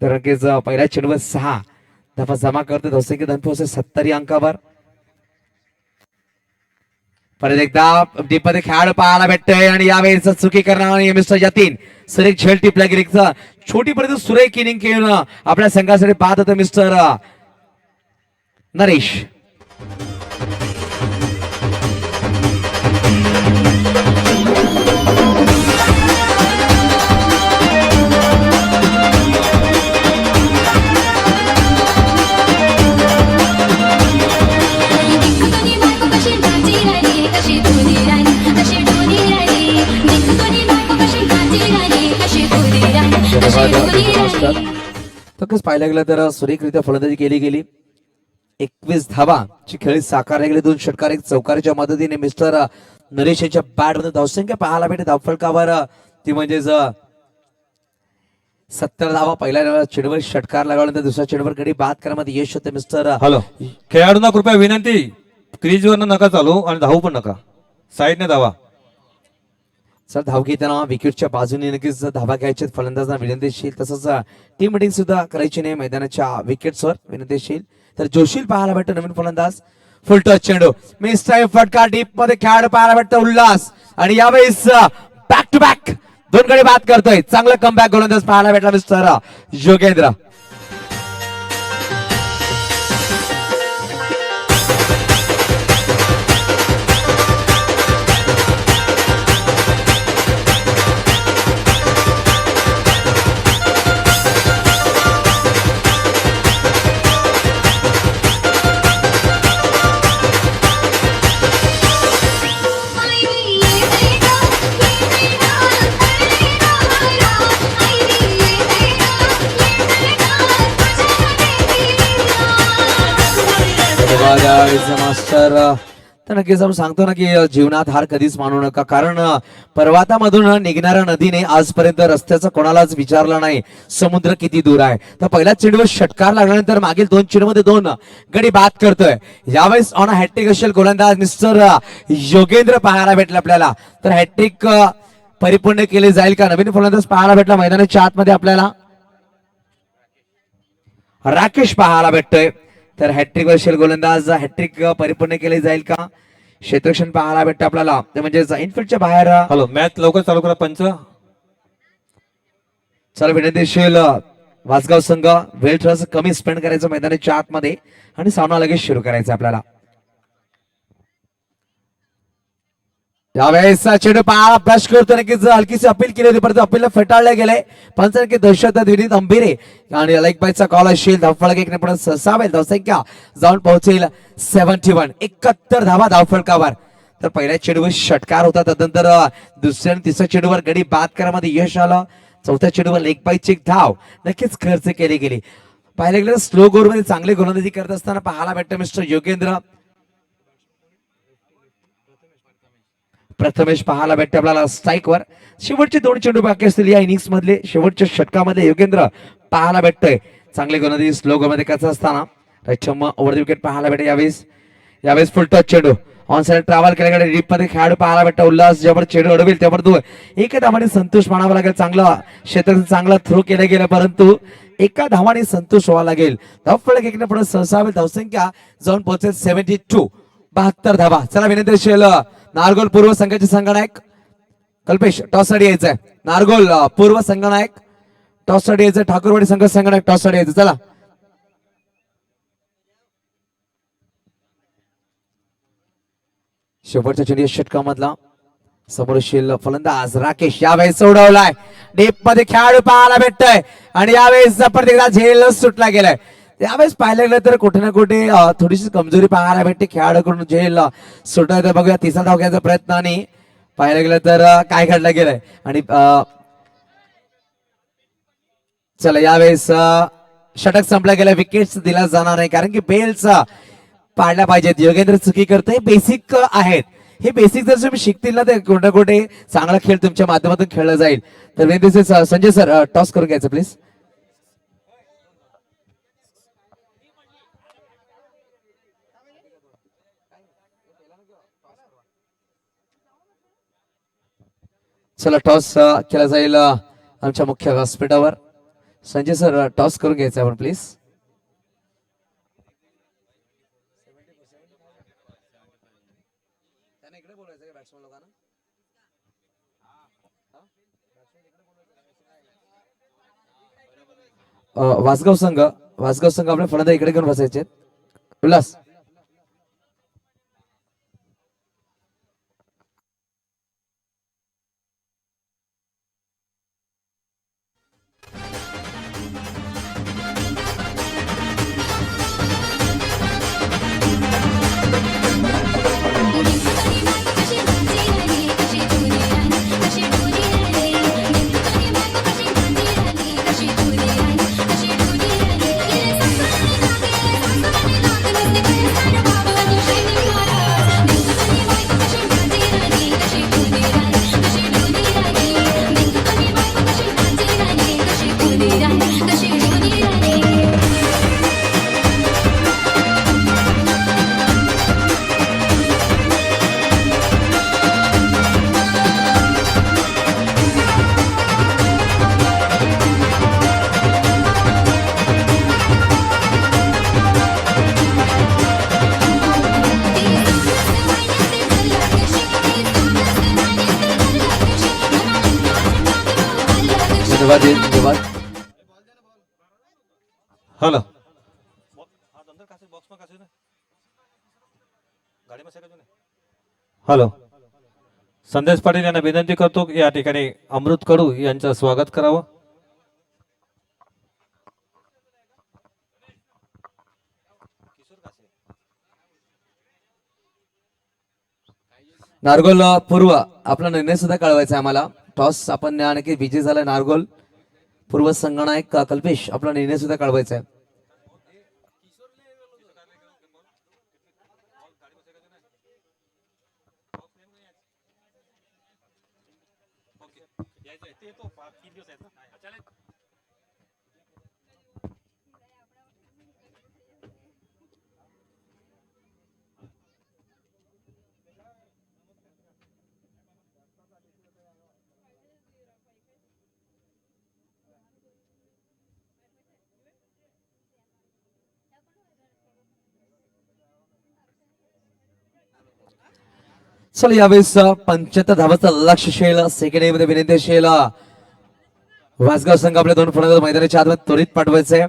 तर नक्कीच पहिल्या चेंडूवर 6 धावा जमा करतो. धावसंख्या धन पोहोचते 70 अंकावर. परत एकदा डीपमध्ये खेळाडू पाहायला भेटतोय आणि यावेळेस चुकी करणार मिस्टर यतीन. सुरेख झेल टिपला गेली, छोटी परंतु सुरेख इनिंग खेळून आपल्या संघासाठी पाहत होतं मिस्टर नरेश. दिखतोनी बायको कशी नाची राहिली, कशी धुनी राहिली, कशी धुनी राहिली. दिखतोनी बायको कशी नाची राहिली, कशी धुनी राहिली, कशी धुनी राहिली. तकच पाहायला गेलं तर सुरेखरित्या फलंदाजी केली गेली. 21 धावाची खेळी साकारल्या गेली. 2 षटकार 1 चौकारीच्या मदतीने मिस्टर नरेश यांच्या बॅट मध्ये धावसंख्या पाहायला भेटते धावफलकावर. ती म्हणजेच 70 धावा पहिल्या चेंडूवर षटकार लगावल्यानंतर दुसऱ्या चेंडूवर गडी बाद करण्यामध्ये यश होते मिस्टर. हॅलो, खेळाडूंना कृपया विनंती, क्रीजवर नका चालू आणि धावू पण नका, साईडने धावा. सर धाव घेताना विकेटच्या बाजूने नक्कीच धावा घ्यायचे फलंदाजांना विनंतीशील. तसंच टीम मिटिंग सुद्धा करायची नाही मैदानाच्या विकेट्सवर विनंतीशील. तर जोशील पाहायला भेटतो नवीन फलंदाज. फुल टच चेंडू, मिस टाइम फटका, डीप मध्ये खेळाडू पाहायला भेटतो उल्हास. आणि यावेळेस बॅक टू बॅक 2 गडी बाद करतोय. चांगलं कमबॅक गोलंदाज पाहायला भेटला मिस्टर योगेंद्र. मास्टर, तर नक्कीच आपण सांगतो ना की जीवनात हार कधीच मानू नका, कारण पर्वतामधून निघणाऱ्या नदीने आजपर्यंत रस्त्याचं कोणालाच विचारलं नाही समुद्र किती दूर आहे. तर पहिल्या चेंडूवर षटकार लागल्यानंतर मागील 2 चेंडूमध्ये 2 गडी बाद करतोय. यावेळेस ऑन हॅट्रिक असेल गोलंदाज मिस्टर योगेंद्र पाहायला भेटले आपल्याला. तर हॅट्रिक परिपूर्ण केले जाईल का? नवीन फलंदाज पाहायला भेटला मैदानाच्या आतमध्ये आपल्याला राकेश पाहायला भेटतोय. तर हॅट्रिक वर्षीय गोलंदाज हॅट्रिक परिपूर्ण केले जाईल का? क्षेत्ररक्षण पाहायला भेटतं आपल्याला, ते म्हणजे इनफिल्डच्या बाहेर. हॅलो, मॅच लवकर चालू करा पंच. चला विनंतीशील वासगाव संघ वेळ थोडंसं कमी स्पेंड करायचं मैदानाच्या आतमध्ये आणि सामना लगेच सुरू करायचा आपल्याला. यावेळेस चेंडू पाहायला ब्रश करतो. नक्कीच हलकीशी अपील केली होती परंतु अपीलला फेटाळले गेले. पंचांकी दहशत विनीत अंबिरे आणि लाईक बायचा कॉल असेल. धावफलक 1 ने पण ससावेल. धावसंख्या जाऊन पोहोचेल 71. 71 धावा धावफलकावर. तर पहिल्या चेंडूवर षटकार होता, त्यानंतर दुसऱ्या आणि तिसऱ्या चेंडूवर गडी बाद करण्यामध्ये यश आलं. चौथ्या चेंडूवर लेग बायची धाव नक्कीच खर्च केली गेली. पाहिलं गेलं स्लो गोर मध्ये चांगली गोलंदाजी करत असताना पाहायला भेटतं मिस्टर योगेंद्र. प्रथमेश पाहायला भेटते आपल्याला स्ट्राईकवर. शेवटचे 2 चेंडू बाकी असतील या इनिंग्स मधले. शेवटच्या षटकामध्ये योगेंद्र पाहायला भेटतोय. चांगली गोलंदाजी स्लो गोल मध्ये करत असताना ओव्हर द विकेट पाहायला भेटे. यावेळेस फुल टच चेंडू ऑन साइड ट्रॅव्हल केल्याकडे डीप मध्ये खेळाडू पाहायला भेटतो. उल्हास जेवढ चेडू अडवेल तेवढ तू एका धावाने संतोष मानावा लागेल. चांगला क्षेत्र चांगला थ्रो केलं गेलं परंतु एका धावाने संतोष व्हावा लागेल. धावफलक एकने पुढे सहसावेल. धावसंख्या जाऊन पोहोचेल 72 72 धावा. चला विनंती असेल नारगोल पूर्व संघाचे संघनायक कल्पेश टॉस साठी यायचंय. नारगोल पूर्व संघनायक टॉस साठी यायचं. ठाकूरवाडी संघ संघनायक टॉस साठी यायचं. चला शेवटच्या चेंडू षटकामधला समोरशील फलंदाज राकेश यावेळेस सोडवलाय. डीप मध्ये खेळाडू पाहायला भेटतोय आणि यावेळेस जबरदस्त झेल सुटला गेलाय. यावेळेस पाहायला गेलं तर कुठे ना कुठे थोडीशी कमजोरी पाहायला भेटते खेळाडूकडून. झेल सुटायचं बघूया. तिसरा धाव घ्यायचा प्रयत्न आणि पाहायला गेलं तर काय घडलं गेलंय आणि चला यावेळेस षटक संपला गेला. विकेट्स दिला जाणार नाही कारण की बेल्स पाडल्या पाहिजेत. योगेंद्र चुकी करते बेसिक आहेत. हे बेसिक जर तुम्ही शिकतील ना तर कुठे कुठे चांगला खेळ तुमच्या माध्यमातून खेळला जाईल. तर संजय सर टॉस करून घ्यायचं प्लीज. चला टॉस केला जाईल आमच्या मुख्य व्यासपीठावर. संजय सर टॉस करून घ्यायचं आपण प्लीज. वासगाव संघ आपल्या फलंदाज इकडे घेऊन बसायचे. उल्हास हॅलो हॅलो संदेश पाटील यांना विनंती करतो की या ठिकाणी अमृत कडू यांचं स्वागत करावं. नारगोल पूर्व आपला निर्णय सुद्धा कळवायचा आहे आम्हाला. टॉस आपण आणखी विजय झाला. नारगोल पूर्व संघनायक कल्पेश आपला निर्णय सुद्धा कळवायचा आहे. चला यावेळेस 75 धावाचं लक्ष शेल. सेकंड मध्ये विनंती शेल वासगाव संघ आपल्या दोन फलंदाज मैदानाच्या आत त्वरित पाठवायचे.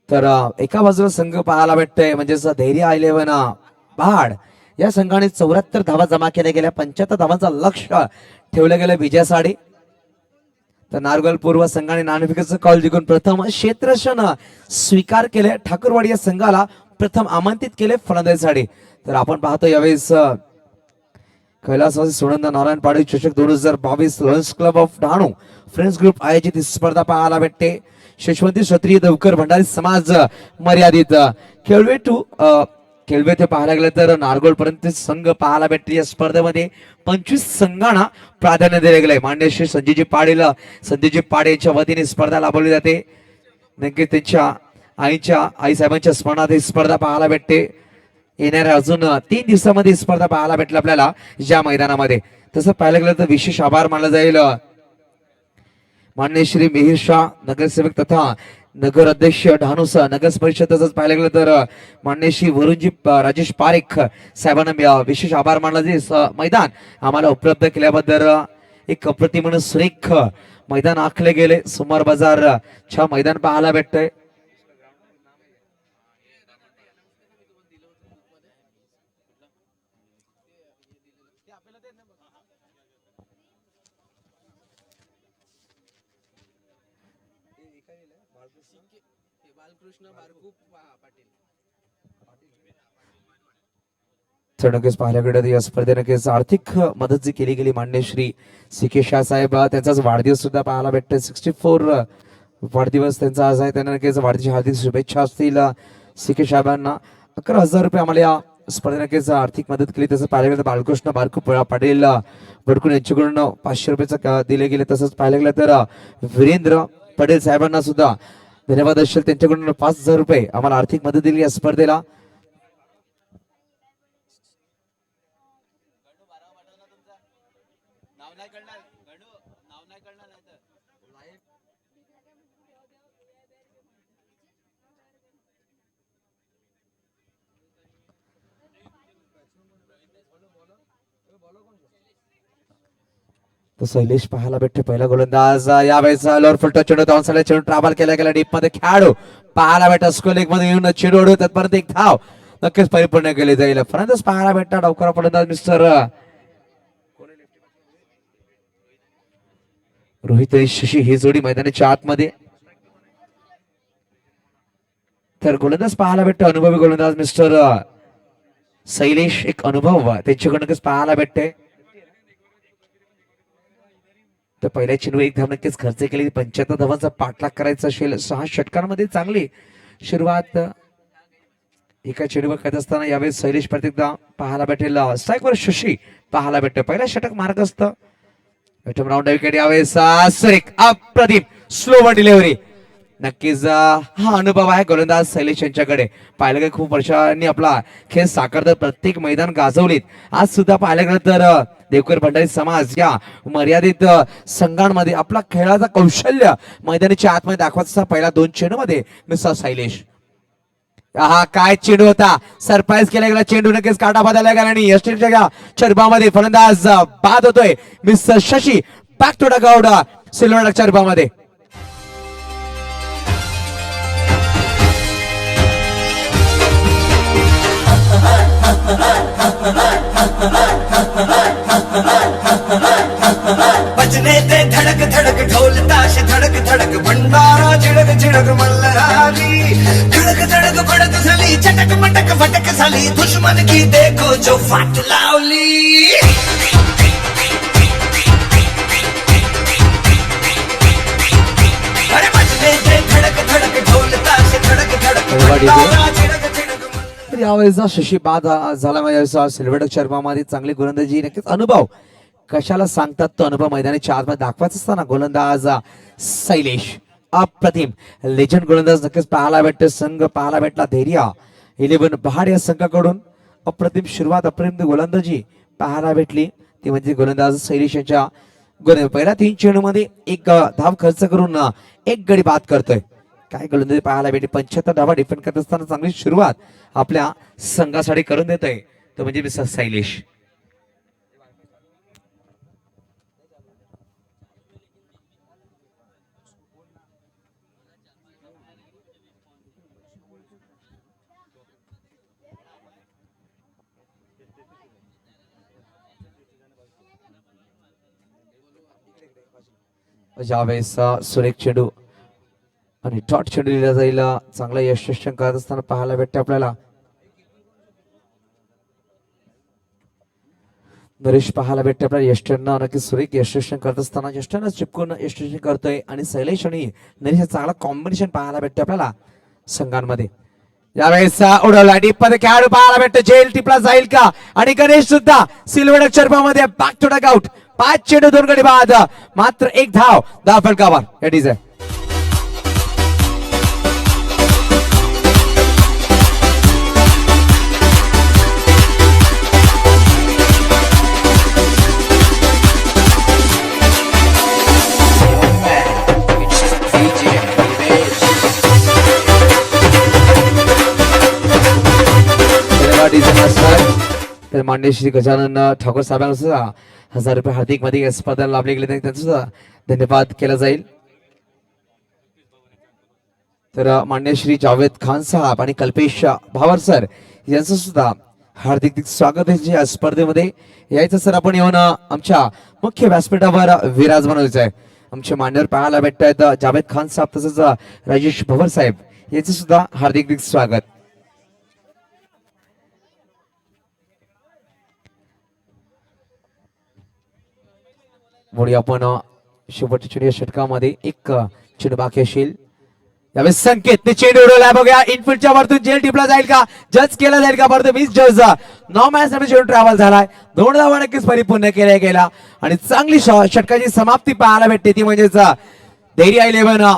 तर एका बाजूला संघ पाहायला भेटतोय म्हणजेच धैर्य 11 पहाड या संघाने 74 धावा जमा केल्या गेल्या. 75 धावांचं लक्ष ठेवलं गेलं विजयासाठी. तर नारगोल पूर्व संघाने नाणेफेकीचं कॉल जिंकून प्रथम क्षेत्ररक्षण स्वीकार केले. ठाकूरवाडी या संघाला प्रथम आमंत्रित केले फलंदाजीसाठी. तर आपण पाहतो यावेळेस कैलासवासी सोनंद नारायण पाटील चषक 2022 Lions club of Dahanu friends group आयोजित स्पर्धा पाहायला भेटते. यशवंती क्षत्रिय देवकर भंडारी समाज मर्यादित खेळवे ते पाहायला गेलं तर नारगोल पर्यंत संघ पाहायला भेटते. या स्पर्धेमध्ये 25 संघांना प्राधान्य दिले गेले. मान्य श्री संजयजी पाडे यांच्या वतीने स्पर्धा लाभवली जाते. नक्की त्यांच्या आई साहेबांच्या स्मरणात ही स्पर्धा पाहायला भेटते. येणाऱ्या अजून 3 दिवसामध्ये ही स्पर्धा पाहायला भेटलं आपल्याला या मैदानामध्ये. तसं पाहायला गेलं तर विशेष आभार मानला जाईल मान्य श्री मिहिर शाह नगरसेवक तथा नगर अध्यक्ष ढानुसा नगर परिषद. तसंच पाहायला गेलं तर मान्य श्री वरुणजी राजेश पारेख साहेबांना विशेष आभार मानला जाईल. मैदान आम्हाला उपलब्ध केल्याबद्दल एक अप्रतिम आणि सुरेख मैदान आखले गेले. सुमार बाजार छा मैदान पाहायला भेटतंय. तर नक्कीच पाहायला गेलं या स्पर्धेत नक्कीच आर्थिक मदत जी केली गेली मान्य श्री सी.के. शाह साहेब त्यांचाच वाढदिवस सुद्धा पाहायला भेटतोय. 64 वाढदिवस त्यांचा आज आहे. त्यांना नक्कीच वाढदिवसाच्या हार्दिक शुभेच्छा असतील सी.के. साहेबांना. 11,000 रुपये आम्हाला या स्पर्धेत नक्कीच आर्थिक मदत केली. तसं पाहायला गेलं तर बाळकृष्ण बारकू पाटील बडकून यांच्याकडून 500 रुपयाचं दिले गेले. तसंच पाहायला गेलं तर वीरेंद्र पटेल साहेबांना सुद्धा धन्यवाद असेल. त्यांच्याकडून 5,000 रुपये आम्हाला आर्थिक मदत दिली या स्पर्धेला. तो शैलेश पाहायला भेटते. पहिला गोलंदाज यावेळेस लोअर फुलटा चेंडू धावून साला चेंडू ट्रॅव्हल केला गेला डीप मध्ये. खेळाडू पाहायला भेटा स्कोर लेग मध्ये येऊन चेंडू उडवतात परंतु एक धाव नक्कीच परिपूर्ण केली जाईल. फलंदाज पाहायला भेटता डावखुरा फलंदाज मिस्टर रोहित शशी ही जोडी मैदानाच्या आतमध्ये. तर गोलंदाज पाहायला भेटतो अनुभवी गोलंदाज मिस्टर शैलेश. एक अनुभव त्यांच्याकडून नक्कीच पाहायला भेटते. तर पहिल्या चेंडू एक धाव नक्कीच खर्च केली. 75 धावांचा पाठलाग करायचा असेल. 6 षटकांमध्ये चांगली सुरुवात एका चेंडूवर करत असताना यावेळेस शैलेश प्रत्येकदा पाहायला भेटेल. स्ट्राईकवर शशी पाहायला भेटतो. पहिला षटक मार्गस्थ प्रथम राऊंड विकेट यावेळेस सुरेख अप्रतिम स्लो डिलिव्हरी. नक्कीच हा अनुभव आहे गोलंदाज शैलेश यांच्याकडे. पाहिलं गेलं खूप वर्षांनी आपला खेळ साकारतात. प्रत्येक मैदान गाजवलीत. आज सुद्धा पाहिलं गेलं तर देवकर भंडारी समाज या मर्यादित संघांमध्ये आपला खेळाचा कौशल्य मैदानाच्या आतमध्ये दाखवायचा. पहिला 2 चेंडू मध्ये मिस्टर शैलेश. हा काय चेंडू होता. सरप्राईज केला गेला चेंडू. नक्कीच काटा बदलला गेला आणि यष्टीच्या चरबामध्ये फलंदाज बाद होतोय mister Shashi. Back to dugout silver चरबामध्ये. बजने ते धड़क धड़क ढोल ताश धड़क धड़क भंडारा झिड़क झिड़क मल्हारी. धड़क धड़क भड़क झाली चटक मटक फटक झाली. दुश्मन की देखो जो फाट लावली. अरे बजने ते धड़क धड़क ढोल ताश धड़क धड़क भंडारा झिड़क झिड़क. यावेळेस शशी बाद झाला. म्हणजे सिल्वर चर्मामध्ये चांगली गोलंदाजी. नक्कीच अनुभव कशाला सांगतात तो अनुभव मैदानाच्या आतमध्ये दाखवायचा असताना गोलंदाज शैलेश अप्रतिम लेजंड गोलंदाज नक्कीच पाहायला भेटते. संघ पाहायला भेटला धैर्य 11 पहाड या संघाकडून अप्रतिम सुरुवात अप्रतिम गोलंदाजी पाहायला भेटली. ती म्हणजे गोलंदाज शैलेश यांच्या पहिल्या 3 चेंडू मध्ये एक धाव खर्च करून एक गडी बाद करतोय. काय गोलंदाजी पाहायला भेटली. 75 धावा डिफेंड करत असताना चांगली सुरुवात आपल्या संघासाठी करून देत आहे तो म्हणजे मिस्टर शैलेश. ज्यावेळेस सुरेख चेंडू आणि टॉट चेंडू दिला जाईल. चांगला यशस्वी करत असताना पाहायला भेटते आपल्याला. नरेश पाहायला भेटते आपल्याला. यष्टरनं नक्की सुरेख यशस्वी करत असताना यष्टरनं चिपकून यशस्वी करतोय आणि शैलेश आणि नरेश चांगला कॉम्बिनेशन पाहायला भेटते आपल्याला संघांमध्ये. यावेळेस उडवला डीप मध्ये खेळाडू पाहायला भेटतो. जेल टिपला जाईल का. आणि गणेश सुद्धा सिल्वर चरपामध्ये बॅक टू डगआउट. 5 चेंडू 2 गडी बाद. मात्र 1 धाव 10 फलकावर. इट इज धन्यवाद डीजे मास्टर. तर मान्य श्री गजानन ठाकूर साहेबांना सुद्धा 1000 रुपये हार्दिक मध्ये या स्पर्धेला लाभले गेले त्यांचा सुद्धा धन्यवाद केला जाईल. तर मान्य श्री जावेद खान साहेब आणि कल्पेश भावर सर यांचं सुद्धा हार्दिक स्वागत आहे या स्पर्धेमध्ये. यायचं सर आपण येऊन आमच्या मुख्य व्यासपीठावर विराजमान व्हायचं आहे. आमचे मान्यवर पाहायला भेटत आहेत जावेद खान साहेब तसंच राजेश भवर साहेब याचं सुद्धा हार्दिक स्वागत. मुळे आपण शेवटच्या चेंडू षटकामध्ये एक चेंडू बाकी असेल. यावेळेस संकेत चेंडू उडवला बघूया. इनफिल्डच्या वरतून जेल टिपला जाईल का, जज केला जाईल का, परंतु मिस जज 9 मॅचसाठी चेंडू ट्रॅव्हल झालाय. 2 धावा नक्कीच परिपूर्ण केल्या गेला आणि चांगली षटकाची समाप्ती पाहायला भेटते ती म्हणजेच धैर्य 11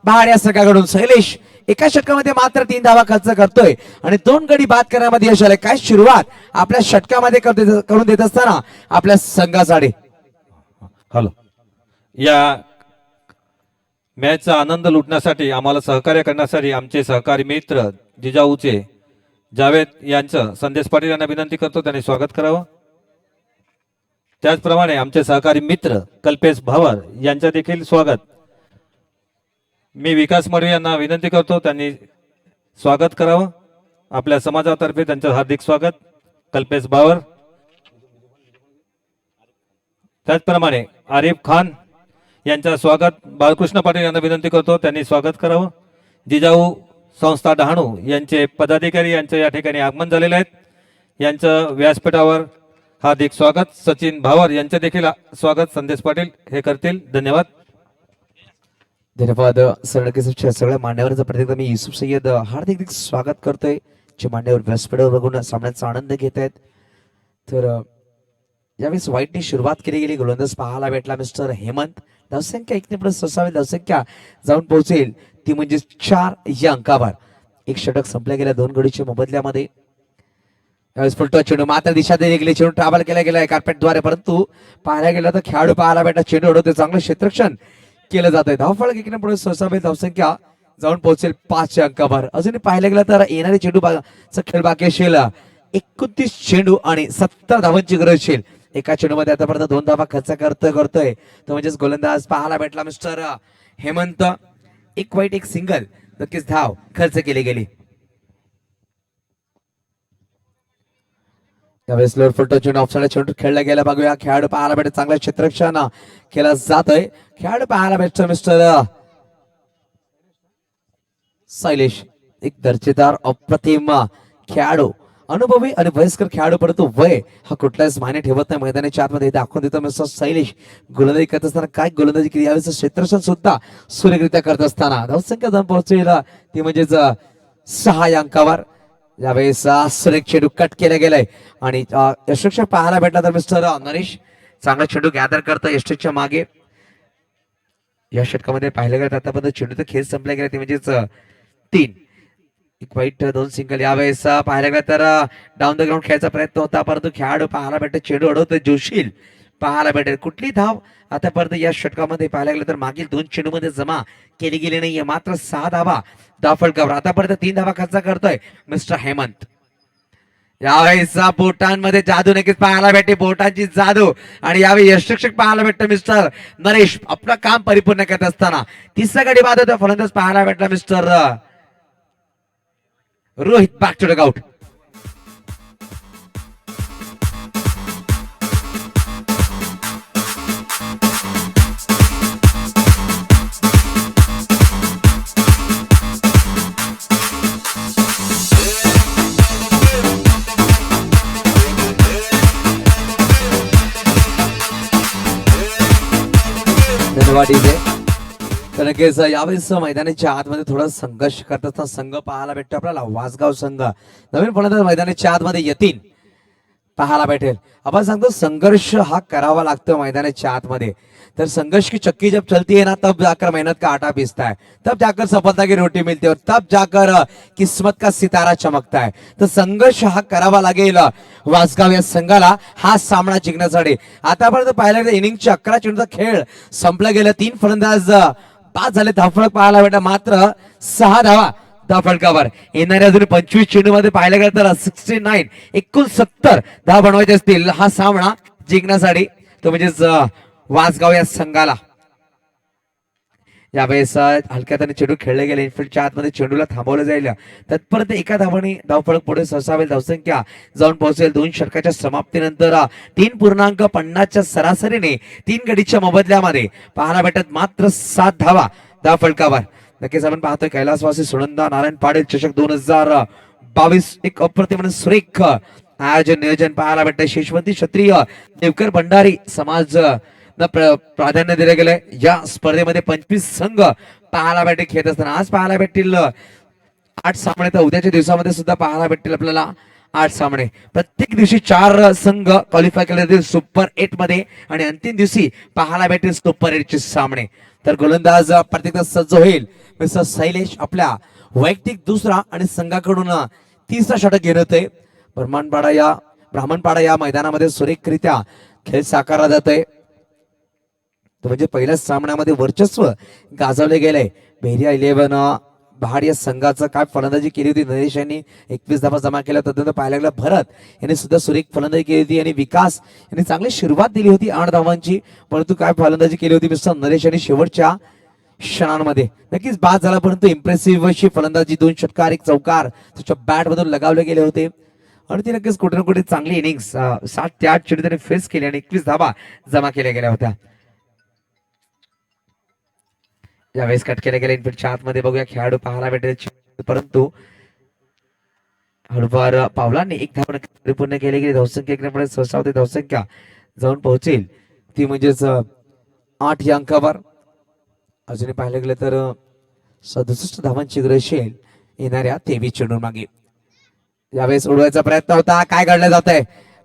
बहाड या संघाकडून. शैलेश एका षटकामध्ये मात्र 3 धावा खर्च करतोय आणि 2 गडी बाद करण्यामध्ये यश आले. काय सुरुवात आपल्या षटकामध्ये करून देत असताना आपल्या संघासाठी. हॅलो, या मॅचचा आनंद लुटण्यासाठी आम्हाला सहकार्य करण्यासाठी आमचे सहकारी मित्र जिजाऊचे जावेद यांचं संदेश पाटील यांना विनंती करतो त्यांनी स्वागत करावं. त्याचप्रमाणे आमचे सहकारी मित्र कल्पेश भावर यांचं देखील स्वागत. मी विकास मडवी यांना विनंती करतो त्यांनी स्वागत करावं. आपल्या समाजातर्फे त्यांचं हार्दिक स्वागत कल्पेश भावर. त्याचप्रमाणे आरिफ खान यांचं स्वागत बाळकृष्ण पाटील यांना विनंती करतो त्यांनी स्वागत करावं. जिजाऊ संस्था डहाणू यांचे पदाधिकारी यांचं या ठिकाणी आगमन झालेलं आहे. यांचं व्यासपीठावर हार्दिक स्वागत. सचिन भावर यांचे देखील स्वागत संदेश पाटील हे करतील. धन्यवाद. धन्यवाद सर. सगळ्या मान्यवरांचं प्रत्येक मी युसुफ सय्यद हार्दिक स्वागत करतोय जे मान्यवर व्यासपीठावर बघून सामन्याचा आनंद घेत आहेत. तर यावेळेस वाईटने सुरुवात केली गेली. गोलंदाज पाहायला भेटला मिस्टर हेमंत. धावसंख्या 1 धावसंख्या जाऊन पोहोचेल ती म्हणजे 4 या अंकावर. एक षटक संपल्या गेल्या 2 गडीच्या मोबदल्यामध्ये. यावेळेस फुलटो चेंडू मात्र दिशा दिली गेली. चेंडू ट्रॅव्हल केला गेलाय कार्पेटद्वारे परंतु पाहायला गेला तर खेळाडू पाहायला भेटा चेंडू उडवते. चांगलं क्षेत्ररक्षण केलं जात आहे. धावफलक एकने पुढे 6 धावसंख्या जाऊन पोहोचेल 5 या अंकावर. अजूनही पाहायला गेलं तर येणारे चेंडू खेळ बाकी असेल. 29 चेंडू आणि 70 धावांची गरज असेल. एका चेंडूमध्ये आतापर्यंत 2 धावा खर्च करतोय तो म्हणजेच गोलंदाज पाहायला भेटला मिस्टर हेमंत. एक वाईट एक सिंगल नक्कीच धाव खर्च केली गेली. त्यावेळेस लोअर फुलटो चेंडू ऑफसाइड चेंडू खेळला गेला. बघूया खेळाडू पाहायला भेटत चांगलं क्षेत्ररक्षण केलं जातोय. खेळाडू पाहायला भेटतो मिस्टर शैलेश. एक दर्जेदार अप्रतिम खेळाडू अनुभवी आणि वयस्कर खेळाडू परंतु वय हा कुठलाच मायने ठेवत नाही. मैदानाच्या आतमध्ये दाखवून देतो मिस्टर शैलेश. गोलंदाजी करत असताना काय गोलंदाजी केली यावेळेस क्षेत्ररक्षण सुद्धा सुरेखरित्या करत असताना धावसंख्या जाऊन पोहोचेल ती म्हणजेच 6 या अंकावर. यावेळेस सुरेख चेंडू कट केला गेलाय आणि यशस्वी पाहायला भेटला तर मिस्टर नरेश चांगला चेंडू गॅदर करतो यशच्या मागे. या षटकामध्ये पाहिलं गेलं आतापर्यंत चेंडूचा खेळ संपला गेला ते म्हणजेच 3. एक वाईट 2 सिंगल. यावेळेस पाहायला गेलं तर डाऊन द ग्राउंड खेळायचा प्रयत्न होता परंतु खेळाडू पाहायला भेटत चेंडू अडवतोय. जोशील पाहायला भेटेल. कुठली धाव आतापर्यंत या षटकामध्ये पाहायला गेलं तर मागील 2 चेंडूमध्ये जमा केली गेली नाहीये. मात्र 6 धावा धाव फलकावर. आतापर्यंत 3 धावा खर्च करतोय मिस्टर हेमंत. यावेळेस बोटांमध्ये जादू नक्कीच पाहायला भेटते. बोटांची जादू आणि यावेळी यशरक्षक पाहायला भेटतं मिस्टर नरेश आपलं काम परिपूर्ण करत असताना. 3रा गडी बाद होता फलंदाज पाहायला भेटला mister Rohit. Back to dugout. धन्यवाद डीजे. तर नक्कीच यावेळेस मैदानाच्या आतमध्ये थोडा संघर्ष करत असताना संघ पाहायला भेटतो आपल्याला. वासगाव संघ नवीन फलंदाज मैदानाच्या आतमध्ये येतील पाहायला भेटेल. आपण सांगतो संघर्ष हा करावा लागतो मैदानाच्या आतमध्ये. तर संघर्ष की चक्की जब चलती है ना तब जाकर मेहनत का आटा पीसता है, तब जाकर सफलता की रोटी मिलती है और तब जाकर किस्मत का सितारा चमकता है. तर संघर्ष हा करावा लागेल वासगाव या संघाला हा सामना जिंकण्यासाठी. आतापर्यंत पाहिलं गेलं इनिंगचे 11 चेंडूचा खेळ संपला गेला. 3 फलंदाज बाद झाले. धावफलक पाहायला भेटला मात्र 6 धावा धाव फलकावर. येणाऱ्या अजून 25 चेंडूमध्ये पाहायला गेलं तर 69 69 धाव बनवायचे असतील हा सामना जिंकण्यासाठी, तो म्हणजेच वासगाव या संघाला. यावेळेस हलक्यात आणि चेंडू खेळले गेले. इनफिल्डच्या आतमध्ये चेंडूला थांबवलं जाईल. तत्पर्यंत एका धावाने धावफलक पुढे सरसावेल. धावसंख्या जाऊन पोहोचेल 2 षटकाच्या समाप्तीनंतर 3.50च्या सरासरीने 3 गडीच्या मोबदल्यामध्ये पाहायला भेटत मात्र 7 धावा धावफलकावर. नक्कीच आपण पाहतोय कैलासवासी सुनंदा नारायण पाटील चषक 2022 एक अप्रतिम सुरेख आयोजन नियोजन पाहायला भेटतंय. शेषवंती क्षत्रिय देवकर भंडारी समाज प्राधान्य दिले गेले. या स्पर्धेमध्ये 25 संघ पाहायला भेटेल खेळत असताना आज पाहायला भेटतील 8 सामने, तर उद्याच्या दिवसामध्ये सुद्धा पाहायला भेटतील आपल्याला 8 सामने. प्रत्येक दिवशी 4 संघ क्वालिफाय केले जातील सुपर 8 मध्ये आणि अंतिम दिवशी पाहायला भेटेल सुपर 8 चे सामने. तर गोलंदाज प्रत्येकदा सज्ज होईल. मिस्टर शैलेश आपल्या वैयक्तिक दुसरा आणि संघाकडून तिसरा षटक घेत होते. ब्राह्मणपाडा या मैदानामध्ये सुरेखरित्या खेळ साकारला जातोय. म्हणजे पहिल्याच सामन्यामध्ये वर्चस्व गाजवले गेले. बेरिया 11 बहाड या संघाचं काय फलंदाजी केली होती. नरेश यांनी 21 धावा जमा केल्या. तदनंतर पाहायला गेलं भरत यांनी सुद्धा सुरेख फलंदाजी केली होती आणि विकास यांनी चांगली सुरुवात दिली होती 8 धावांची, परंतु काय फलंदाजी केली होती मिस्टर नरेश यांनी शेवटच्या क्षणांमध्ये. नक्कीच बाद झाला, परंतु इम्प्रेसिव्ह अशी फलंदाजी. 2 षटकार 1 चौकार त्याच्या बॅट मधून लगावले गेले होते आणि ती नक्कीच कुठे ना कुठे चांगली इनिंग्स 7 ते 8 चेंडू त्याने फेस केले आणि 21 धावा जमा केल्या गेल्या होत्या. यावेळेस कट केल्या गेल्या इनफिल्डच्या आतमध्ये बघूया खेळाडू पाहायला भेटेल, परंतु हळूवार पावलांनी 1 धाव पूर्ण केली गेली. धावसंख्या एकण्यामुळे सहसा होते. धावसंख्या जाऊन पोहोचेल ती म्हणजेच 8 या अंकावर. अजूनही पाहायला गेलं तर 67 धावांची गरज येणाऱ्या 23 चेंडू मागे. यावेळेस उडवायचा प्रयत्न होता, काय घडलं जात आहे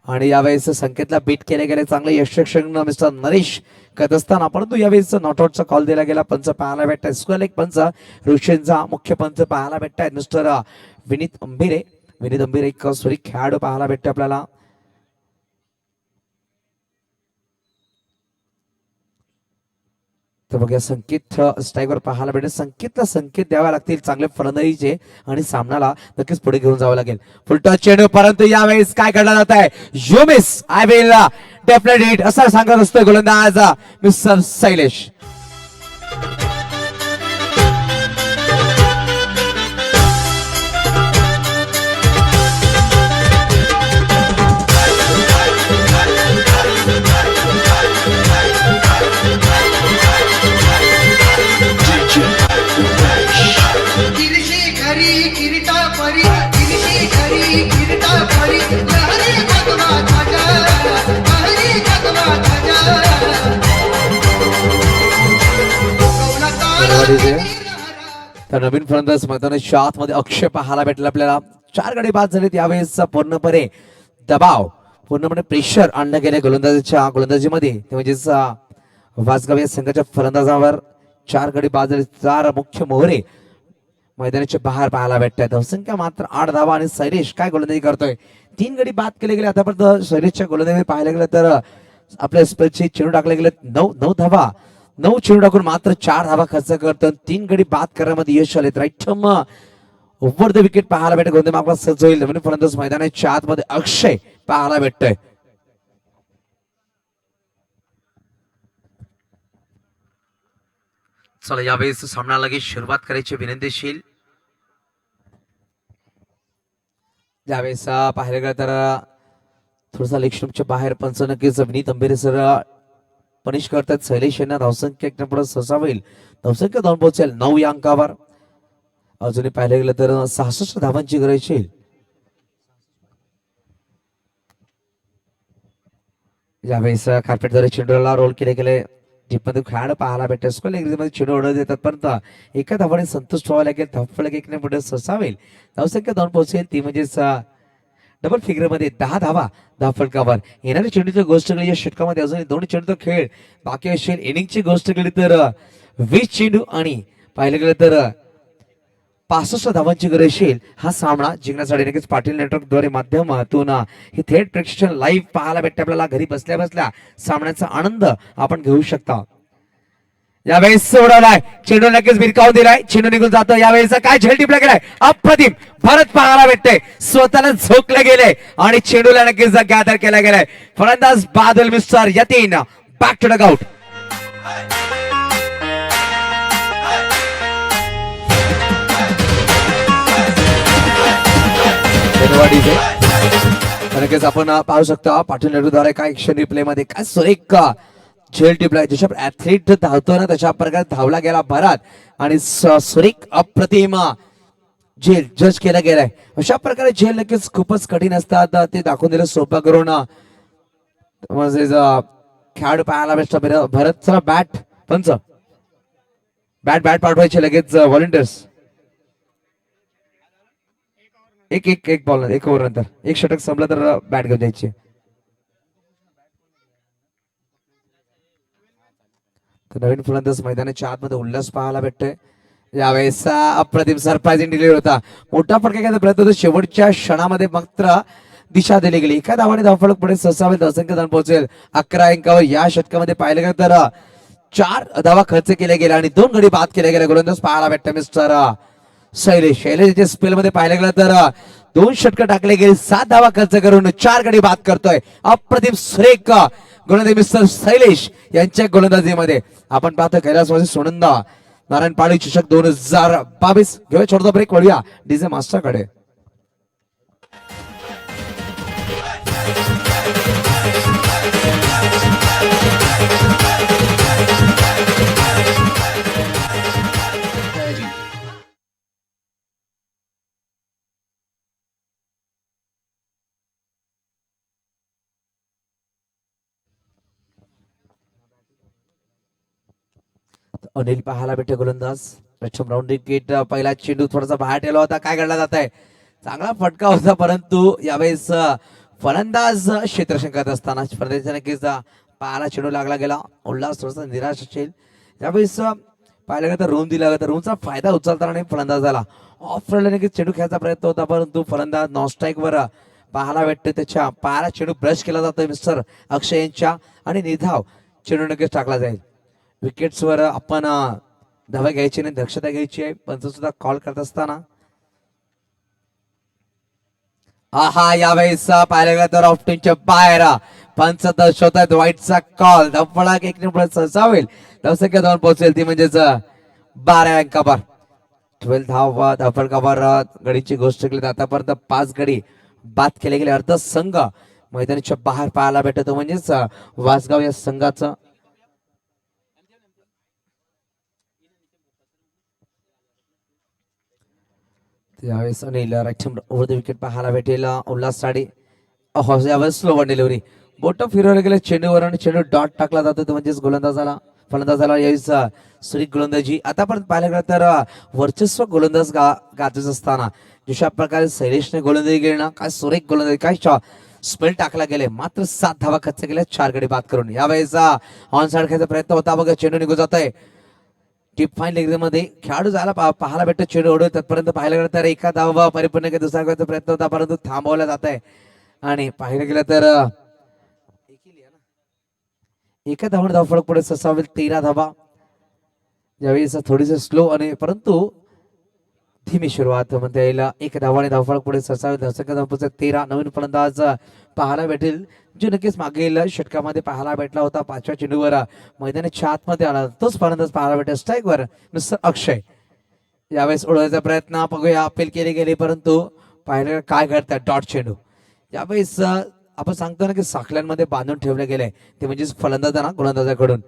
आणि यावेळेस संकेतला बीट केले गेले. चांगले यशस्वी मिस्टर नरेश करत असताना, परंतु यावेळेस नॉटआउटचा कॉल दिला गेला. पंच पाहायला भेटताय स्क्वेअर लेग पंच रोशनचा मुख्य पंच पाहायला भेटतायत मिस्टर विनीत अंबिरे. विनीत अंबिरे एक सुरेख खेळाडू पाहायला भेटते आपल्याला. तर बघा संकेत स्ट्राईकवर पाहायला भेटेल. संकेतला संकेत द्यावे लागतील चांगले फलंदाजीचे आणि सामनाला नक्कीच पुढे घेऊन जावं लागेल. फुलटॉस चेंडू, परंतु यावेळेस काय घडलं जात आहे. You miss I will definite hit असं सांगत असतोय गोलंदाज मिस्टर शैलेश. तर नवीन फलंदाज मैदानाच्या आतमध्ये अक्षय पाहायला भेटला आपल्याला. 4 गडी बाद झालेत. यावेळेस पूर्णपणे दबाव पूर्णपणे प्रेशर आणलं गेले गोलंदाजीमध्ये. ते म्हणजेच वासगाव या संघाच्या फलंदाजावर 4 गडी बाद झाले. 4 मुख्य मोहरे मैदानाच्या बाहेर पाहायला भेटतात. धावसंख्या मात्र 8 धावा आणि शैलेश काय गोलंदाजी करतोय. 3 गडी बाद केले गेले आतापर्यंत. शैलेशच्या गोलंदाजी पाहायला गेलं तर आपल्या स्पेलचे चेंडू टाकले गेले 9 धावा. 9 चेंडू टाकून मात्र 4 धावा खर्च करतात. 3 गडी बाद करण्यामध्ये यश आले. राईटम ओव्हर द विकेट पाहायला भेटेल. गोंधळ मागला सज्ज होईल. नवीन फलंदाज मैदानाच्या आतमध्ये अक्षय पाहायला भेटतोय. चला यावेळेस सामना लगेच सुरुवात करायची विनंतीशील. यावेळेस पाहायला गेलं तर थोडासा लेगस्टंपच्या बाहेर पंच नक्कीच विनीत अंबेरे सर पनिश करतात. शैलेश यांना धावसंख्या एक पुढे सहसा होईल. धावसंख्या 2 पोहोचेल 9 या अंकावर. अजूनही पाहायला गेलं तर 66 धावांची गरज येईल. यावेळेस कार्पेटद्वारे चेंडूला रोल केले गेले. जीपमध्ये खेळाडू पाहायला भेटते. स्कोअर चेंडू उडवत देतात, परंतु एका धावाने संतुष्ट व्हावं लागेल. धावफलक 1 पुढे सहसा होईल. धावसंख्या 2 पोहोचेल ती म्हणजेच डबल फिगर मध्ये 10 धावा धावफलकावर. येणाऱ्या चेंडूची गोष्ट केली या षटकामध्ये अजून 2 चेंडूचा खेळ बाकी असेल. इनिंगची गोष्ट केली तर 20 चेंडू आणि पाहिलं गेलं तर 65 धावांची गरज असेल. हा सामना जिंकण्यासाठी नक्कीच पाटील नेटवर्कद्वारे माध्यमातून हे थेट प्रेक्षण लाईव्ह पाहायला भेटते आपल्याला. घरी बसल्या बसल्या सामन्याचा आनंद आपण घेऊ शकता. यावेळेस सोडवलाय चेंडू नक्कीच भिरकावून दिलाय चेंडू निघून जातो यावेळेस काय झेल टिपला गेलाय अप्रतिम भरत पाहायला भेटते स्वतःला झोकले गेले आणि चेंडूला नक्कीच गॅदर केला गेलाय फलंदाज बादल मिस्टर यतीन बॅक टू द आउट नक्कीच आपण पाहू शकता पाटील नेहरूद्वारे काय एक्शन रिप्ले मध्ये काय सुरेख झेल टिपलाय जशा ऍथलीट धावतो ना तशा प्रकारे धावला गेला भरात आणि सुरेख अप्रतिम झेल जज केला गेलाय अशा प्रकारे झेल नक्कीच खूपच कठीण असतात ते दाखवून दिलं सोपं करून म्हणजे खेळाडू पाहायला भेटतं भरत चला बॅट पंच बॅट पाठवायचे लगेच व्हॉलेंटियर्स एक बॉल एक ओव्हर नंतर एक षटक संपलं तर बॅट घेऊन द्यायची तर नवीन फलंदाज मैदानाच्या आतमध्ये उल्हास पाहायला भेटतोय यावेळेस अप्रतिम सरप्राइझिंग डिलिव्हरी होता मोठा फटका घ्यायचा प्रयत्न होता शेवटच्या क्षणामध्ये मात्र दिशा दिली गेली एका धावाने धावफलक पुढे ससावेल असंख्य धाव पोहोचेल 11 अंकावर या षटकामध्ये पाहिलं गेलं तर 4 धावा खर्च केल्या गेल्या आणि 2 गडी बाद केल्या गेल्या गोलंदाज पाहायला भेटतं मिस्टर शैलेशच्या स्पेल मध्ये पाहिलं गेलं तर 2 षटकं टाकले गेले 7 धावा खर्च करून 4 गडी बाद करतोय अप्रतिम सुरेख गोलंदाज मिस्टर शैलेश यांच्या गोलंदाजीमध्ये आपण पाहतो कैलासवासी सोनंदा नारायण पाळी चषक 2022 घेऊया छोटा ब्रेक वळूया डीजे मास्टर कडे अनिल पाहायला भेटे गोलंदाज प्रथम राऊंड विकेट पहिला चेंडू थोडासा बाहेर ठेवला होता काय घडला जात आहे चांगला फटका होता परंतु यावेळेस फलंदाज क्षेत्रशंकात असताना स्पर्धेचा नक्कीच पायाला चेंडू लागला गेला उल्हास थोडासा निराश असेल यावेळेस पाहायला गेलं तर रूम दिला तर रूमचा फायदा उचलताना नाही फलंदाजाला ऑफ रनला नक्कीच चेंडू खेळायचा प्रयत्न होता परंतु फलंदाज नॉन स्ट्राईक वर पाहायला भेटते त्याच्या पायाला चेंडू ब्रश केला जातोय मिस्टर अक्षय यांच्या आणि निधाव चेंडू नक्कीच टाकला जाईल विकेट्सवर आपण धावा घ्यायची नाही दक्षता घ्यायची आहे पंच सुद्धा कॉल करत असताना आहा यावेळेस पाहायला गेला तर ऑफ्टिंगच्या बाहेर पंच दर्शवतात वाईटचा कॉल धपळाक एक निवड ससावेल धावसंख्या 2 पोहोचेल ती म्हणजेच 12 अंकावर 12 धाव धावफलकावर गडीची गोष्ट केली आतापर्यंत 5 गडी बाद केले गेले अर्ध संघ मैदानाच्या बाहेर पाहायला भेटतो म्हणजेच वासगाव या संघाचं यावेळेस अनिल ओव्हर द विकेट पाहायला भेटेल उल्हास साडी यावेळेस स्लो वन डिलिव्हरी बोट फिरवलं गेलं चेंडूवर आणि चेंडू डॉट टाकला जातो म्हणजेच गोलंदाजाला फलंदाजाला यावेळेस सुरेख गोलंदाजी आतापर्यंत पाहायला गेलं तर वर्चस्व गोलंदाज गाजत असताना जशा प्रकारे शैलेशने गोलंदाजी केली ना काय सुरेख गोलंदाजी काय स्पेल टाकला गेले मात्र 7 धावा खर्च केल्या 4 गडी बाद करून यावेळेस ऑन साइड खेळायचा प्रयत्न होता बघा चेंडू निघून जात आहे टीप फाईन लेग मध्ये खेळाडू जायला पाहायला भेटतो चेंडू ओढवत तत्पर्यंत पाहायला गेलं तर एका धावा परिपूर्ण दुसरा करायचा प्रयत्न होता परंतु थांबवला जात आहे आणि पाहायला गेलं तर एका धावाने धावफलक पुढे ससावेल 13 धावा ज्यावेळेस थोडीसे स्लो आणि परंतु धीमी सुरुवात म्हणता येईल एक धावाने धावफलक पुढे ससावेल 13 नवीन फलंदाज पाहायला भेटेल जो नक्कीच मागील षटकामध्ये पाहायला भेटला होता 5व्या चेंडूवर मैदानाच्या आतमध्ये आला तोच फलंदाज पाहायला भेटेल स्ट्राईकवर मिस्टर अक्षय यावेळेस उडवायचा प्रयत्न बघूया अपील केली गेली परंतु पाहिलं काय घडतं डॉट चेंडू यावेळेस आपण सांगतो ना की साखल्यांमध्ये बांधून ठेवले गेले ते म्हणजेच फलंदाजांना गोलंदाजाकडून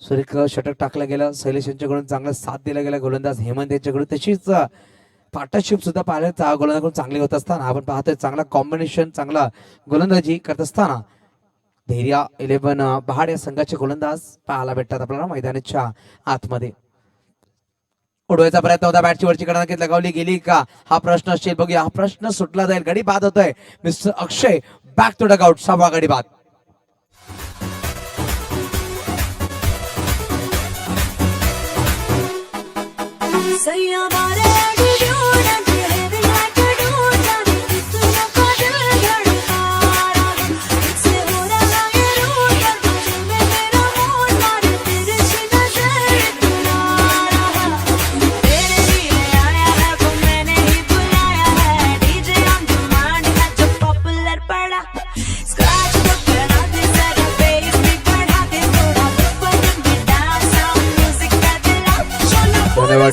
सुरेख षटक टाकलं गेलं शैलेश यांच्याकडून चांगला साथ दिला गेला गोलंदाज हेमंत यांच्याकडून तशीच पार्टनरशिप सुद्धा पाहिलं गोलंदाजाकडून चांगली होत असताना आपण पाहतोय चांगला कॉम्बिनेशन चांगला गोलंदाजी करत असताना धैर्य 11 बहाड या संघाचे गोलंदाज पाहायला भेटतात आपल्याला मैदानाच्या आतमध्ये उडवायचा प्रयत्न होता बॅटची वरची कडा नक्कीच लगावली गेली का हा प्रश्न असेल बघूया हा प्रश्न सुटला जाईल गडी बाद होतोय mister Akshay back to dugout 6वा गडी बाद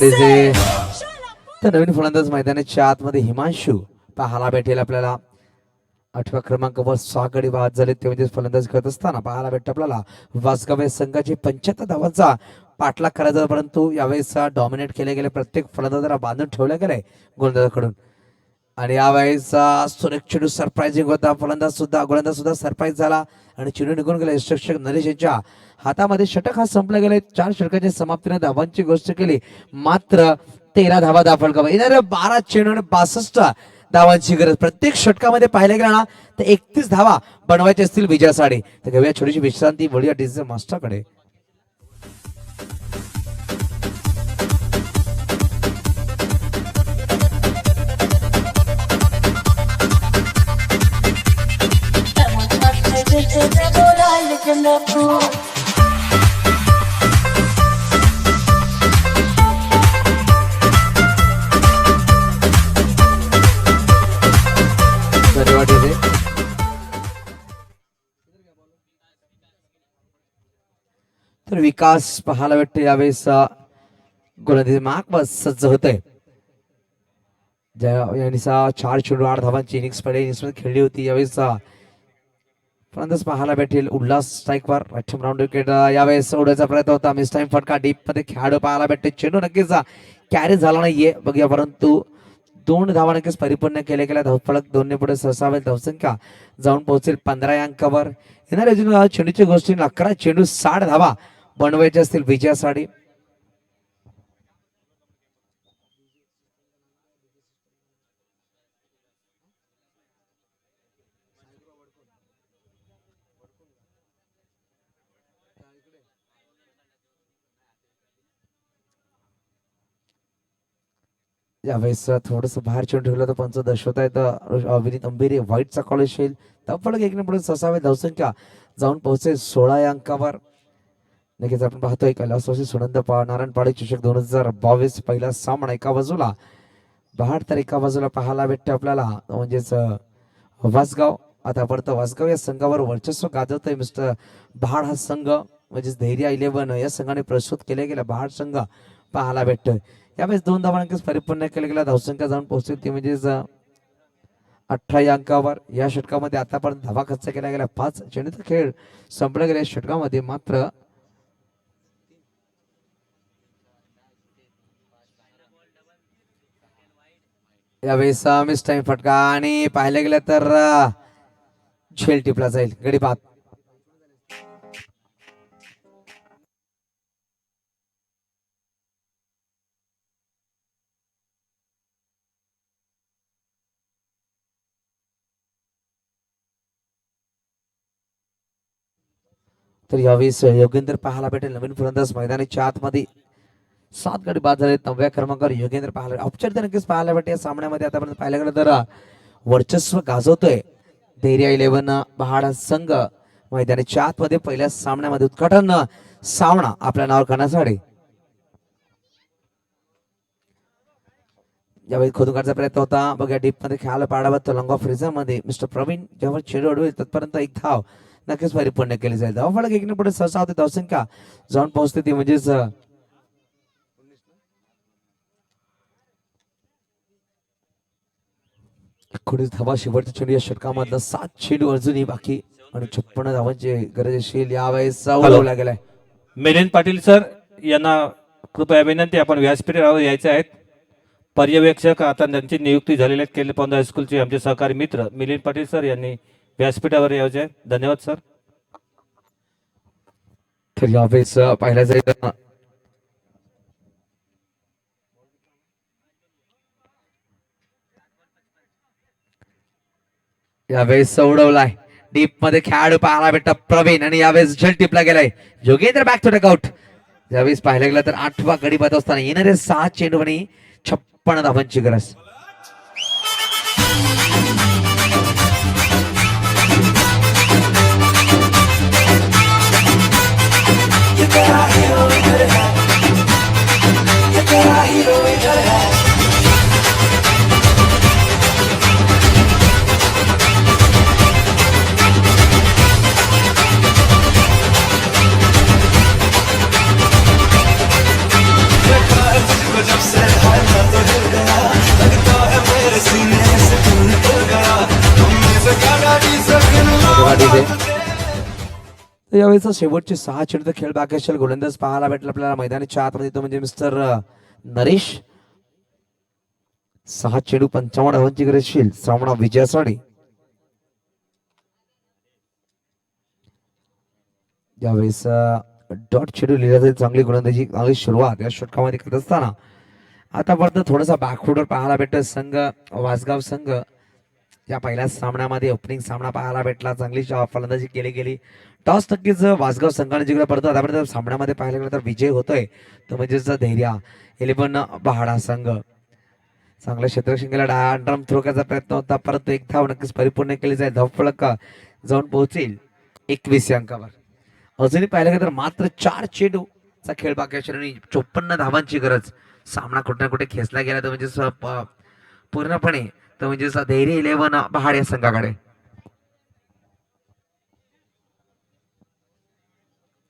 धन्यवाद. तर नवीन फलंदाज मैदानाच्या आतमध्ये हिमांशू पाहायला भेटेल आपल्याला. 8व्या क्रमांकावर 6 गडी बाद झाले ते म्हणजे फलंदाज करत असताना पाहायला भेटतं आपल्याला. वासगाव या संघाची 75 धावांचा पाठलाग करायचा, परंतु यावेळेस डॉमिनेट केले गेले. प्रत्येक फलंदाजाला बांधून ठेवलं गेलंय गोलंदाजाकडून. आणि यावेळेस सुरेख चेंडू सरप्राइझिंग होता. गोलंदाज सुद्धा सरप्राईज झाला आणि चेंडू निघून गेला. यष्टरक्षक नरेश यांच्या हातामध्ये षटक हा संपला गेलाय. 4 षटकाच्या समाप्तीने धावांची गोष्ट केली, मात्र 13 धावा दाखल करा. येणाऱ्या 12 चेंडू आणि 62 धावांची गरज. प्रत्येक षटकामध्ये पाहिलं गेला ना तर 31 धावा बनवायचे असतील विजयासाठी. तर घेऊया छोटीशी विश्रांती, वळूया डीजे मास्टरकडे. धन्यवाद डीजे. तर विकास पाहायला भेटतो यावेळेस गोलंदाजी माग सज्ज होतोय. यावेळेस 4 चेंडू 8 धावांची इनिंग्स खेळली होती. यावेळेस फलंदाज पाहायला भेटेल उल्हास स्ट्राईकवर. प्रथम राऊंड विकेट. यावेळेस सोडण्याचा प्रयत्न होता, मिस टाइम फटका. डीप मध्ये खेळाडू पाहायला भेटते. चेंडू नक्कीच कॅरी झाला नाहीये बघूया, परंतु 2 धावा नक्कीच परिपूर्ण केले गेल्या. धावफलक 2 ने पुढे सरसावेल. धावसंख्या जाऊन पोहोचेल 15 या अंकावर. येणाऱ्या चेंडूच्या गोष्टी 11 चेंडू 60 धावा बनवायचे असतील विजयासाठी. यावेळेस थोडंसं बाहेर चेंडू ठेवलं तर पंच दर्शवता येतं. विनीत अंबिरे व्हाईटचा कॉलेज येईल. धावफलक 1 ने पुढे सरसावेल. धावसंख्या जाऊन पोहोचेल 16 या अंकावर. नक्कीच आपण पाहतोय कैलासवासी सुनंद नारायण पाडे चषक 2022 पहिला सामना एका बाजूला 62 तर एका बाजूला पाहायला भेटते आपल्याला म्हणजेच वासगाव. आता परत वासगाव या संघावर वर्चस्व गाजवतोय मिस्टर बहाड हा संघ, म्हणजेच धैर्य 11 या संघाने प्रस्तुत केले गेला बहाड संघ पाहायला भेटतोय. यावेळेस 2 धावा अंक परिपूर्ण केले गेला. धावसंख्या जाऊन पोहोचेल ती म्हणजेच 18 या अंकावर. या षटकामध्ये आतापर्यंत धावा खर्च केला गेला. 5 चेंडूचा खेळ संपला गेला षटकामध्ये, मात्र यावेळेस मिस टाइम फटका आणि पाहिलं गेलं तर झेल टिपला जाईल. गडी बाद. तर यावेळेस योगेंद्र पाहायला भेटेल. नवीन फलंदाज मैदानाच्या आतमध्ये 7 गडी बाद झाले. 9व्या क्रमांकावर योगेंद्र पाहायला औपचारिक नक्कीच पाहायला भेटेल. या सामन्यामध्ये आतापर्यंत पाहायला गेलं तर वर्चस्व गाजवतोय धैर्य 11 बहाड संघ मैदानाच्या आतमध्ये. पहिल्या सामन्यामध्ये उद्घाटन सामना आपल्या नावावर करण्यासाठी यावेळी खोदून काढण्याचा प्रयत्न होता. बघा डीप मध्ये खेळायला पाडावा तो long off reserve mister Pravin जेव्हा चेंडू अडवेल तत्पर्यंत 1 धाव नक्कीच परिपूर्ण केली जाईल. धावफलक 1 ने पुढे सहसा होते. धावसंख्या जाऊन पोहोचते ती म्हणजेच 19 धावा. शेवटच्या चेंडू या षटकामधला 7 चेंडू अजूनही बाकी आणि 56 धावांची गरज असेल. यावेळेस उडवला गेलाय. मिलिंद पाटील सर यांना कृपया विनंती, आपण व्यासपीठावर यायचे आहेत. पर्यवेक्षक आता त्यांची नियुक्ती झालेली आहे. केले पौंदा हायस्कूलचे आमचे सहकारी मित्र मिलिंद पाटील सर यांनी व्यासपीठावर यायचे आहे. धन्यवाद सर. तर यावेळेस पाहिला जाईल यावेळेस उडवलाय. डीप मध्ये खेळाडू पाहायला भेटत प्रवीण आणि यावेळेस झेल टिपला गेलाय. Yogendra back to dugout. यावेळेस पाहायला गेलं तर 8वा गडी बाद असताना येणारे 6 चेंडू आणि 56 धावांची गरज. विजय. तर यावेळेचा शेवटचे 6 चेंडूचा खेळ बाकी असेल. गोलंदाज पाहायला भेटला आपल्याला मैदानाच्या आतमध्ये, तो म्हणजे मिस्टर नरेश. 6 चेंडू 55 धावांची गरज असेल सामना विजयासाठी. यावेळेस डॉट चेंडू लिहिला जाईल. चांगली गोलंदाजी, चांगली सुरुवात या षटकामध्ये करत असताना आतापर्यंत थोडासा बॅकफुटवर पाहायला भेटतो संघ वासगाव संघ. या पहिल्या सामन्यामध्ये ओपनिंग सामना पाहायला भेटला. चांगली फलंदाजी केली गेली. टॉस नक्कीच वासगाव संघाने जिंकला, परंतु आतापर्यंत सामन्यामध्ये पाहायला गेलं तर विजय होतोय तो म्हणजेच धैर्या 11 बहाडा संघ. चांगल्या क्षेत्ररक्षण डायड्रम थ्रो करायचा प्रयत्न होता, परंतु एक धाव नक्कीच परिपूर्ण केली जाईल. धावफलक जाऊन पोहोचेल 21 अंकावर. अजूनही पाहिलं गेलं तर मात्र 4 चेंडूचा खेळ बाकी असेल आणि 54 धावांची गरज. सामना कुठे ना कुठे खेचला गेला तर म्हणजे पूर्णपणे तर म्हणजे धैर्य 11 बहाड या संघाकडे.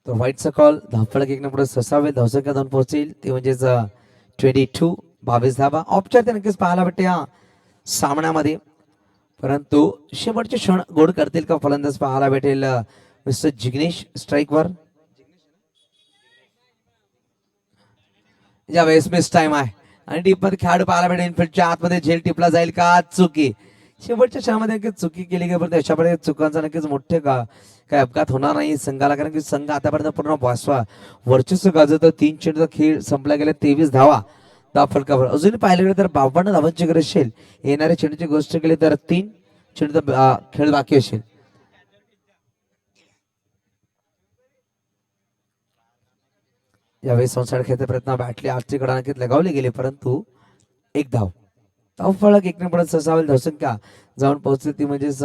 तर व्हाईटचा कॉल. धावफलक 1 नंबर ससावे. धावसंख्या 2 पोहोचेल ते म्हणजेच 22 धावा. औपचारिक नक्कीच पाहायला भेटते या सामन्यामध्ये, परंतु शेवटचे क्षण गोड करतील का फलंदाज पाहायला भेटेल. मिस्टर जिग्नेश स्ट्राईकवर. यावेळेस मिस टाइम आहे आणि टीप मध्ये खेळाडू पाहायला भेटेल. इनफिल्डच्या आतमध्ये झेल टिपला जाईल का? चुकी. शेवटच्या क्षणामध्ये नक्कीच चुकी केली गेली, परंतु अशा प्रकारे चुकांचा नक्कीच मोठे काय अपघात होणार नाही संघाला, कारण की संघ आतापर्यंत पूर्ण वर्चस्व गाजवत. 3 चेंडूचा खेळ संपला गेला. 23 धावा फलकावर. अजून पाहिलं गेलं तर 52 धावांची गरज असेल. येणाऱ्या चेंडूची गोष्ट केली तर 3 चेंडूचा खेळ बाकी असेल. यावेळी संसार खेळाचा प्रयत्न बॅटली आजची कडा नक्कीच लगावली गेली, परंतु 1 धाव. धावफलक 1 नंबर ससावेल. धावसंख्या जाऊन पोहोचली ती म्हणजेच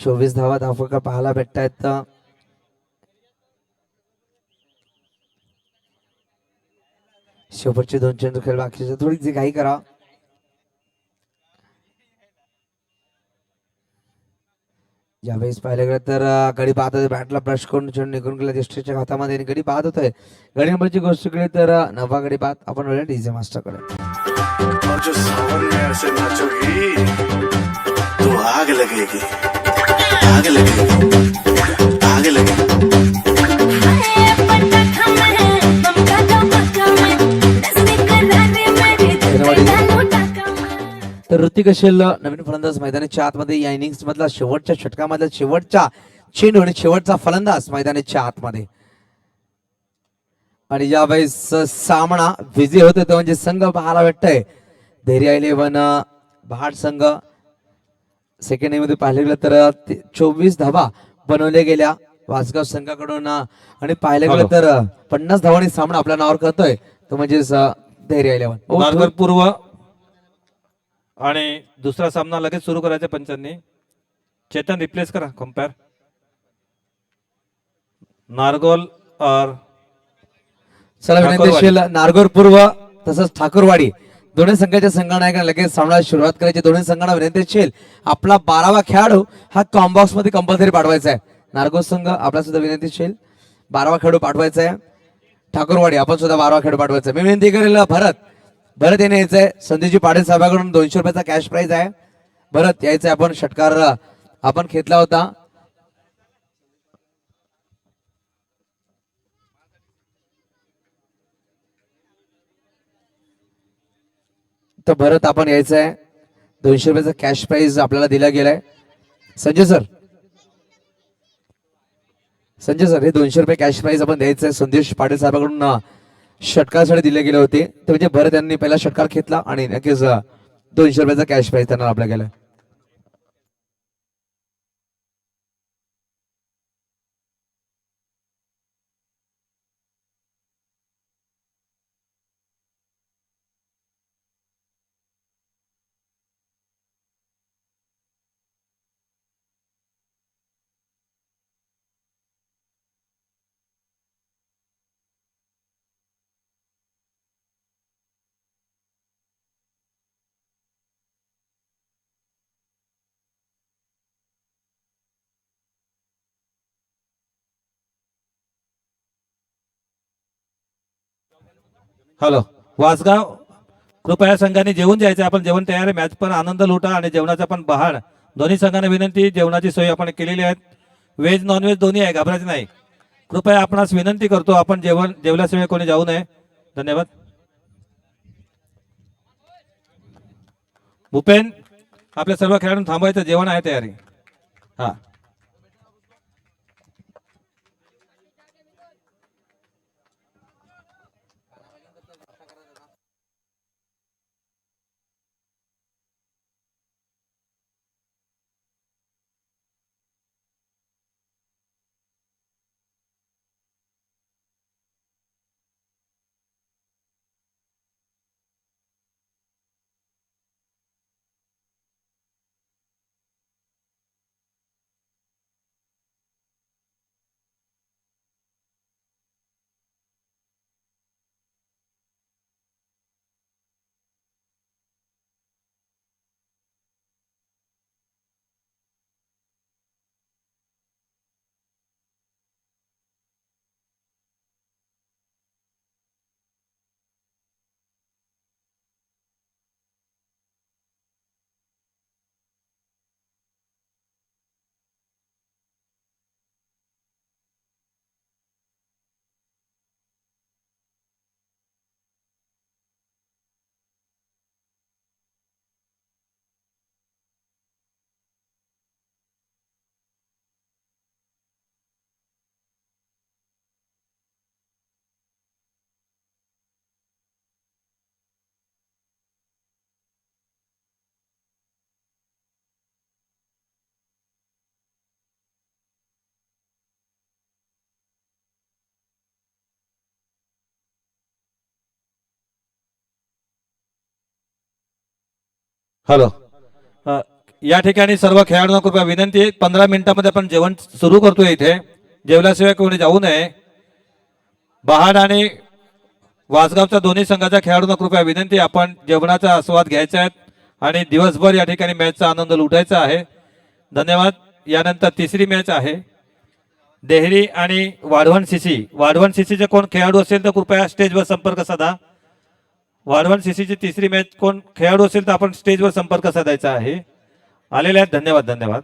24 धावा धावफलक पाहायला भेटतायत. शेवटचे 2 चेंडू खेळ बाकी. थोडी घाई करा. यावेळेस पाहिलं गेलं तर गडी बाद होते. बॅटला ब्रश करून चेंडू निघून गेला ज्येष्ठच्या हातामध्ये आणि गडी बाद होतोय. गडी नंबरची गोष्ट केली तर 9वा गडी बाद. आपण वळूया डीजे मास्टरकडे. और जो सावरिया ऐसे नाचोगी तो आग लगेगी, आग लगेगी, आग लगेगी. तर ऋतिक असेल नवीन फलंदाज मैदानाच्या आतमध्ये. या इनिंग्स मधला शेवटच्या षटकामधला शेवटचा चेंडू आणि शेवटचा फलंदाज मैदानाच्या आतमध्ये. आणि यावेळेस सामना विजय होतोय तो म्हणजे संघ पाहायला भेटतोय धैर्य 11 बहाड संघ. सेकंड इनिंग मध्ये पाहिलं गेलं तर 24 धावा बनवल्या गेल्या वासगाव संघाकडून आणि पाहिलं गेलं तर 50 धावांनी सामना आपल्या नावावर करतोय तो म्हणजे धैर्य 11. नारगोल पूर्व आणि दुसरा सामना लगेच सुरू करायचा पंचांनी. चेतन रिप्लेस करा कंपेअर. नारगोल और चला विनंती असेल नारगोल पूर्व तसंच ठाकूरवाडी दोन्ही संघाच्या संघनायकांना लगेच सामना सुरुवात करायची. दोन्ही संघांना विनंती असेल आपला 12वा खेळाडू हा कॉम्बॉक्स मध्ये कंपल्सरी पाठवायचा आहे. नारगोल संघ आपला सुद्धा विनंती असेल 12वा खेळाडू पाठवायचा आहे. ठाकूरवाडी आपण सुद्धा 12वा खेळाडू पाठवायचा आहे. मी विनंती करेल भरत येणे यायचंय. संदीपजी पाटील साहेबांकडून 200 रुपयाचा कॅश प्राइज आहे. भरत यायचंय. आपण षटकार आपण घेतला होता. तर भरत आपण यायचंय. 200 रुपयाचा कॅश प्राइज आपल्याला दिला गेलाय. संजय सर हे 200 रुपये कॅश प्राइज आपण द्यायचंय. संदेश पाटील साहेबांकडून षटकासाठी दिले गेले होते. ते म्हणजे भरत यांनी पहिला षटकार घेतला आणि नक्कीच 200 रुपयाचा कॅश प्राइज त्यांना आपल्या गेला. हॅलो वासगाव कृपया संघाने जेवून जायचं. आपण जेवण तयार आहे. मॅच पण आनंद लुटा आणि जेवणाचा पण बहाड. दोन्ही संघांना विनंती, जेवणाची सोय आपण केलेली आहे. व्हेज नॉनव्हेज दोन्ही आहे, घाबरायचं नाही. कृपया आपणास विनंती करतो, आपण जेवल्याशिवाय कोणी जाऊ नये. धन्यवाद. भूपेन, आपल्या सर्व खेळाडूंना थांबायचं, जेवण आहे तयारी. हा, हॅलो. या ठिकाणी सर्व खेळाडूंना कृपया विनंती आहे, 15 मिनिटांमध्ये आपण जेवण सुरू करतोय. इथे जेवल्याशिवाय कोणी जाऊ नये. बहाड आणि वासगावच्या दोन्ही संघाच्या खेळाडूंना कृपया विनंती, आपण जेवणाचा आस्वाद घ्यायचा आहे आणि दिवसभर या ठिकाणी मॅचचा आनंद लुटायचा आहे. धन्यवाद. यानंतर तिसरी मॅच आहे देहरी आणि वाढवण सीसी. वाढवण सीसीचे कोण खेळाडू असेल तर कृपया स्टेजवर संपर्क साधा. वाढवण सीसीची तिसरी मॅच कोण खेळाडू असेल तर आपण स्टेजवर संपर्क साधायचा आहे. आलेले आहेत. धन्यवाद. धन्यवाद.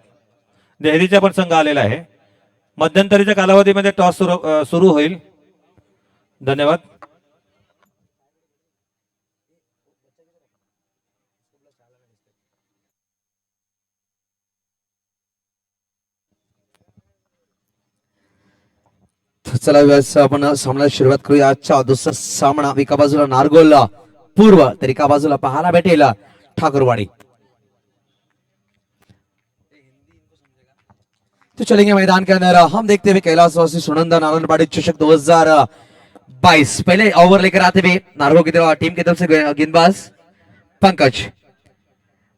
देहरीचा पण संघ आलेला आहे. मध्यंतरीच्या कालावधीमध्ये टॉस सुरू होईल. धन्यवाद. चला व्यास, आपण सामन्याला सुरुवात करूया. आजचा दुसरा सामना एका बाजूला नारगोल पूर्व तर एका बाजूला पाहायला भेटेल ठाकुरवाड़ी. तो चलेंगे मैदान के अंदर. हम देखते हुए कैलाशवासी सुनंदन आनंदवाड़ी चषक 2022. पहले ओवर लेकर आते हुए नारगोल की तरफ टीम की तरफ से गेंदबाज पंकज.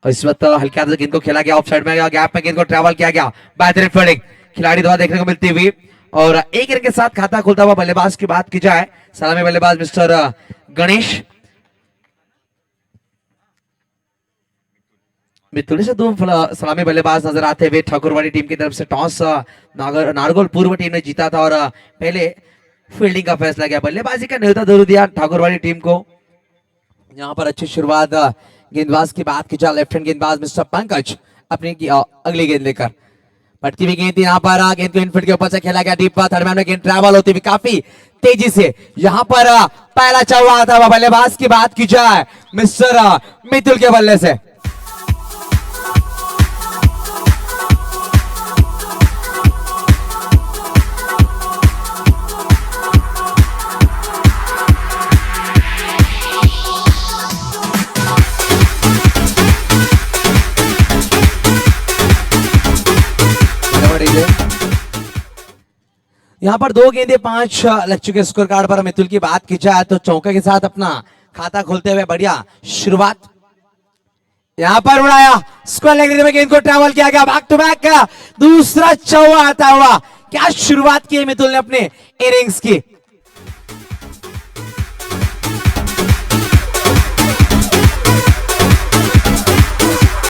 इस वक्त हल्के हाथ से गेंद को खेला गया, ऑफ साइड में गया, गैप में गेंद को ट्रैवल किया गया. बेहतरीन फील्डिंग खिलाड़ी द्वारा देखने को मिलती हुई और एक रन के साथ खाता खुलता हुआ बल्लेबाज की बात की जाए, सलामी बल्लेबाज मिस्टर गणेश मितुल से दो सलामी बल्लेबाज नजर आते हुए. ठाकुरवाड़ी टीम की तरफ से टॉस नारगोल पूर्व टीम ने जीता था और पहले फील्डिंग का फैसला किया. बल्लेबाजी का न्योता जरूर दिया ठाकुरवाड़ी टीम को. यहाँ पर अच्छी शुरुआत गेंदबाज की बात की जाए, लेफ्ट हैंड गेंदबाज मिस्टर पंकज अपनी अगली गेंद लेकर. पटती हुई गेंद यहाँ पर गेंद को इनफील्ड के ऊपर से खेला गया डीप. थर्ड मैन में गेंद ट्रैवल होती हुई काफी तेजी से. यहाँ पर पहला चौवा आता हुआ बल्लेबाज की बात की जाए मिस्टर मितुल के बल्ले से. यहाँ पर 2 गेंदे 5 लग चुके स्कोर कार्ड पर. मितुल की बात की जाए तो चौके के साथ अपना खाता खोलते हुए बढ़िया शुरुआत. यहाँ पर उड़ाया स्क्वायर लेग में गेंद को ट्रैवल किया गया. बैक टू बैक का दूसरा चौवा आता हुआ. क्या शुरुआत की है मितुल ने अपने इनिंग्स की.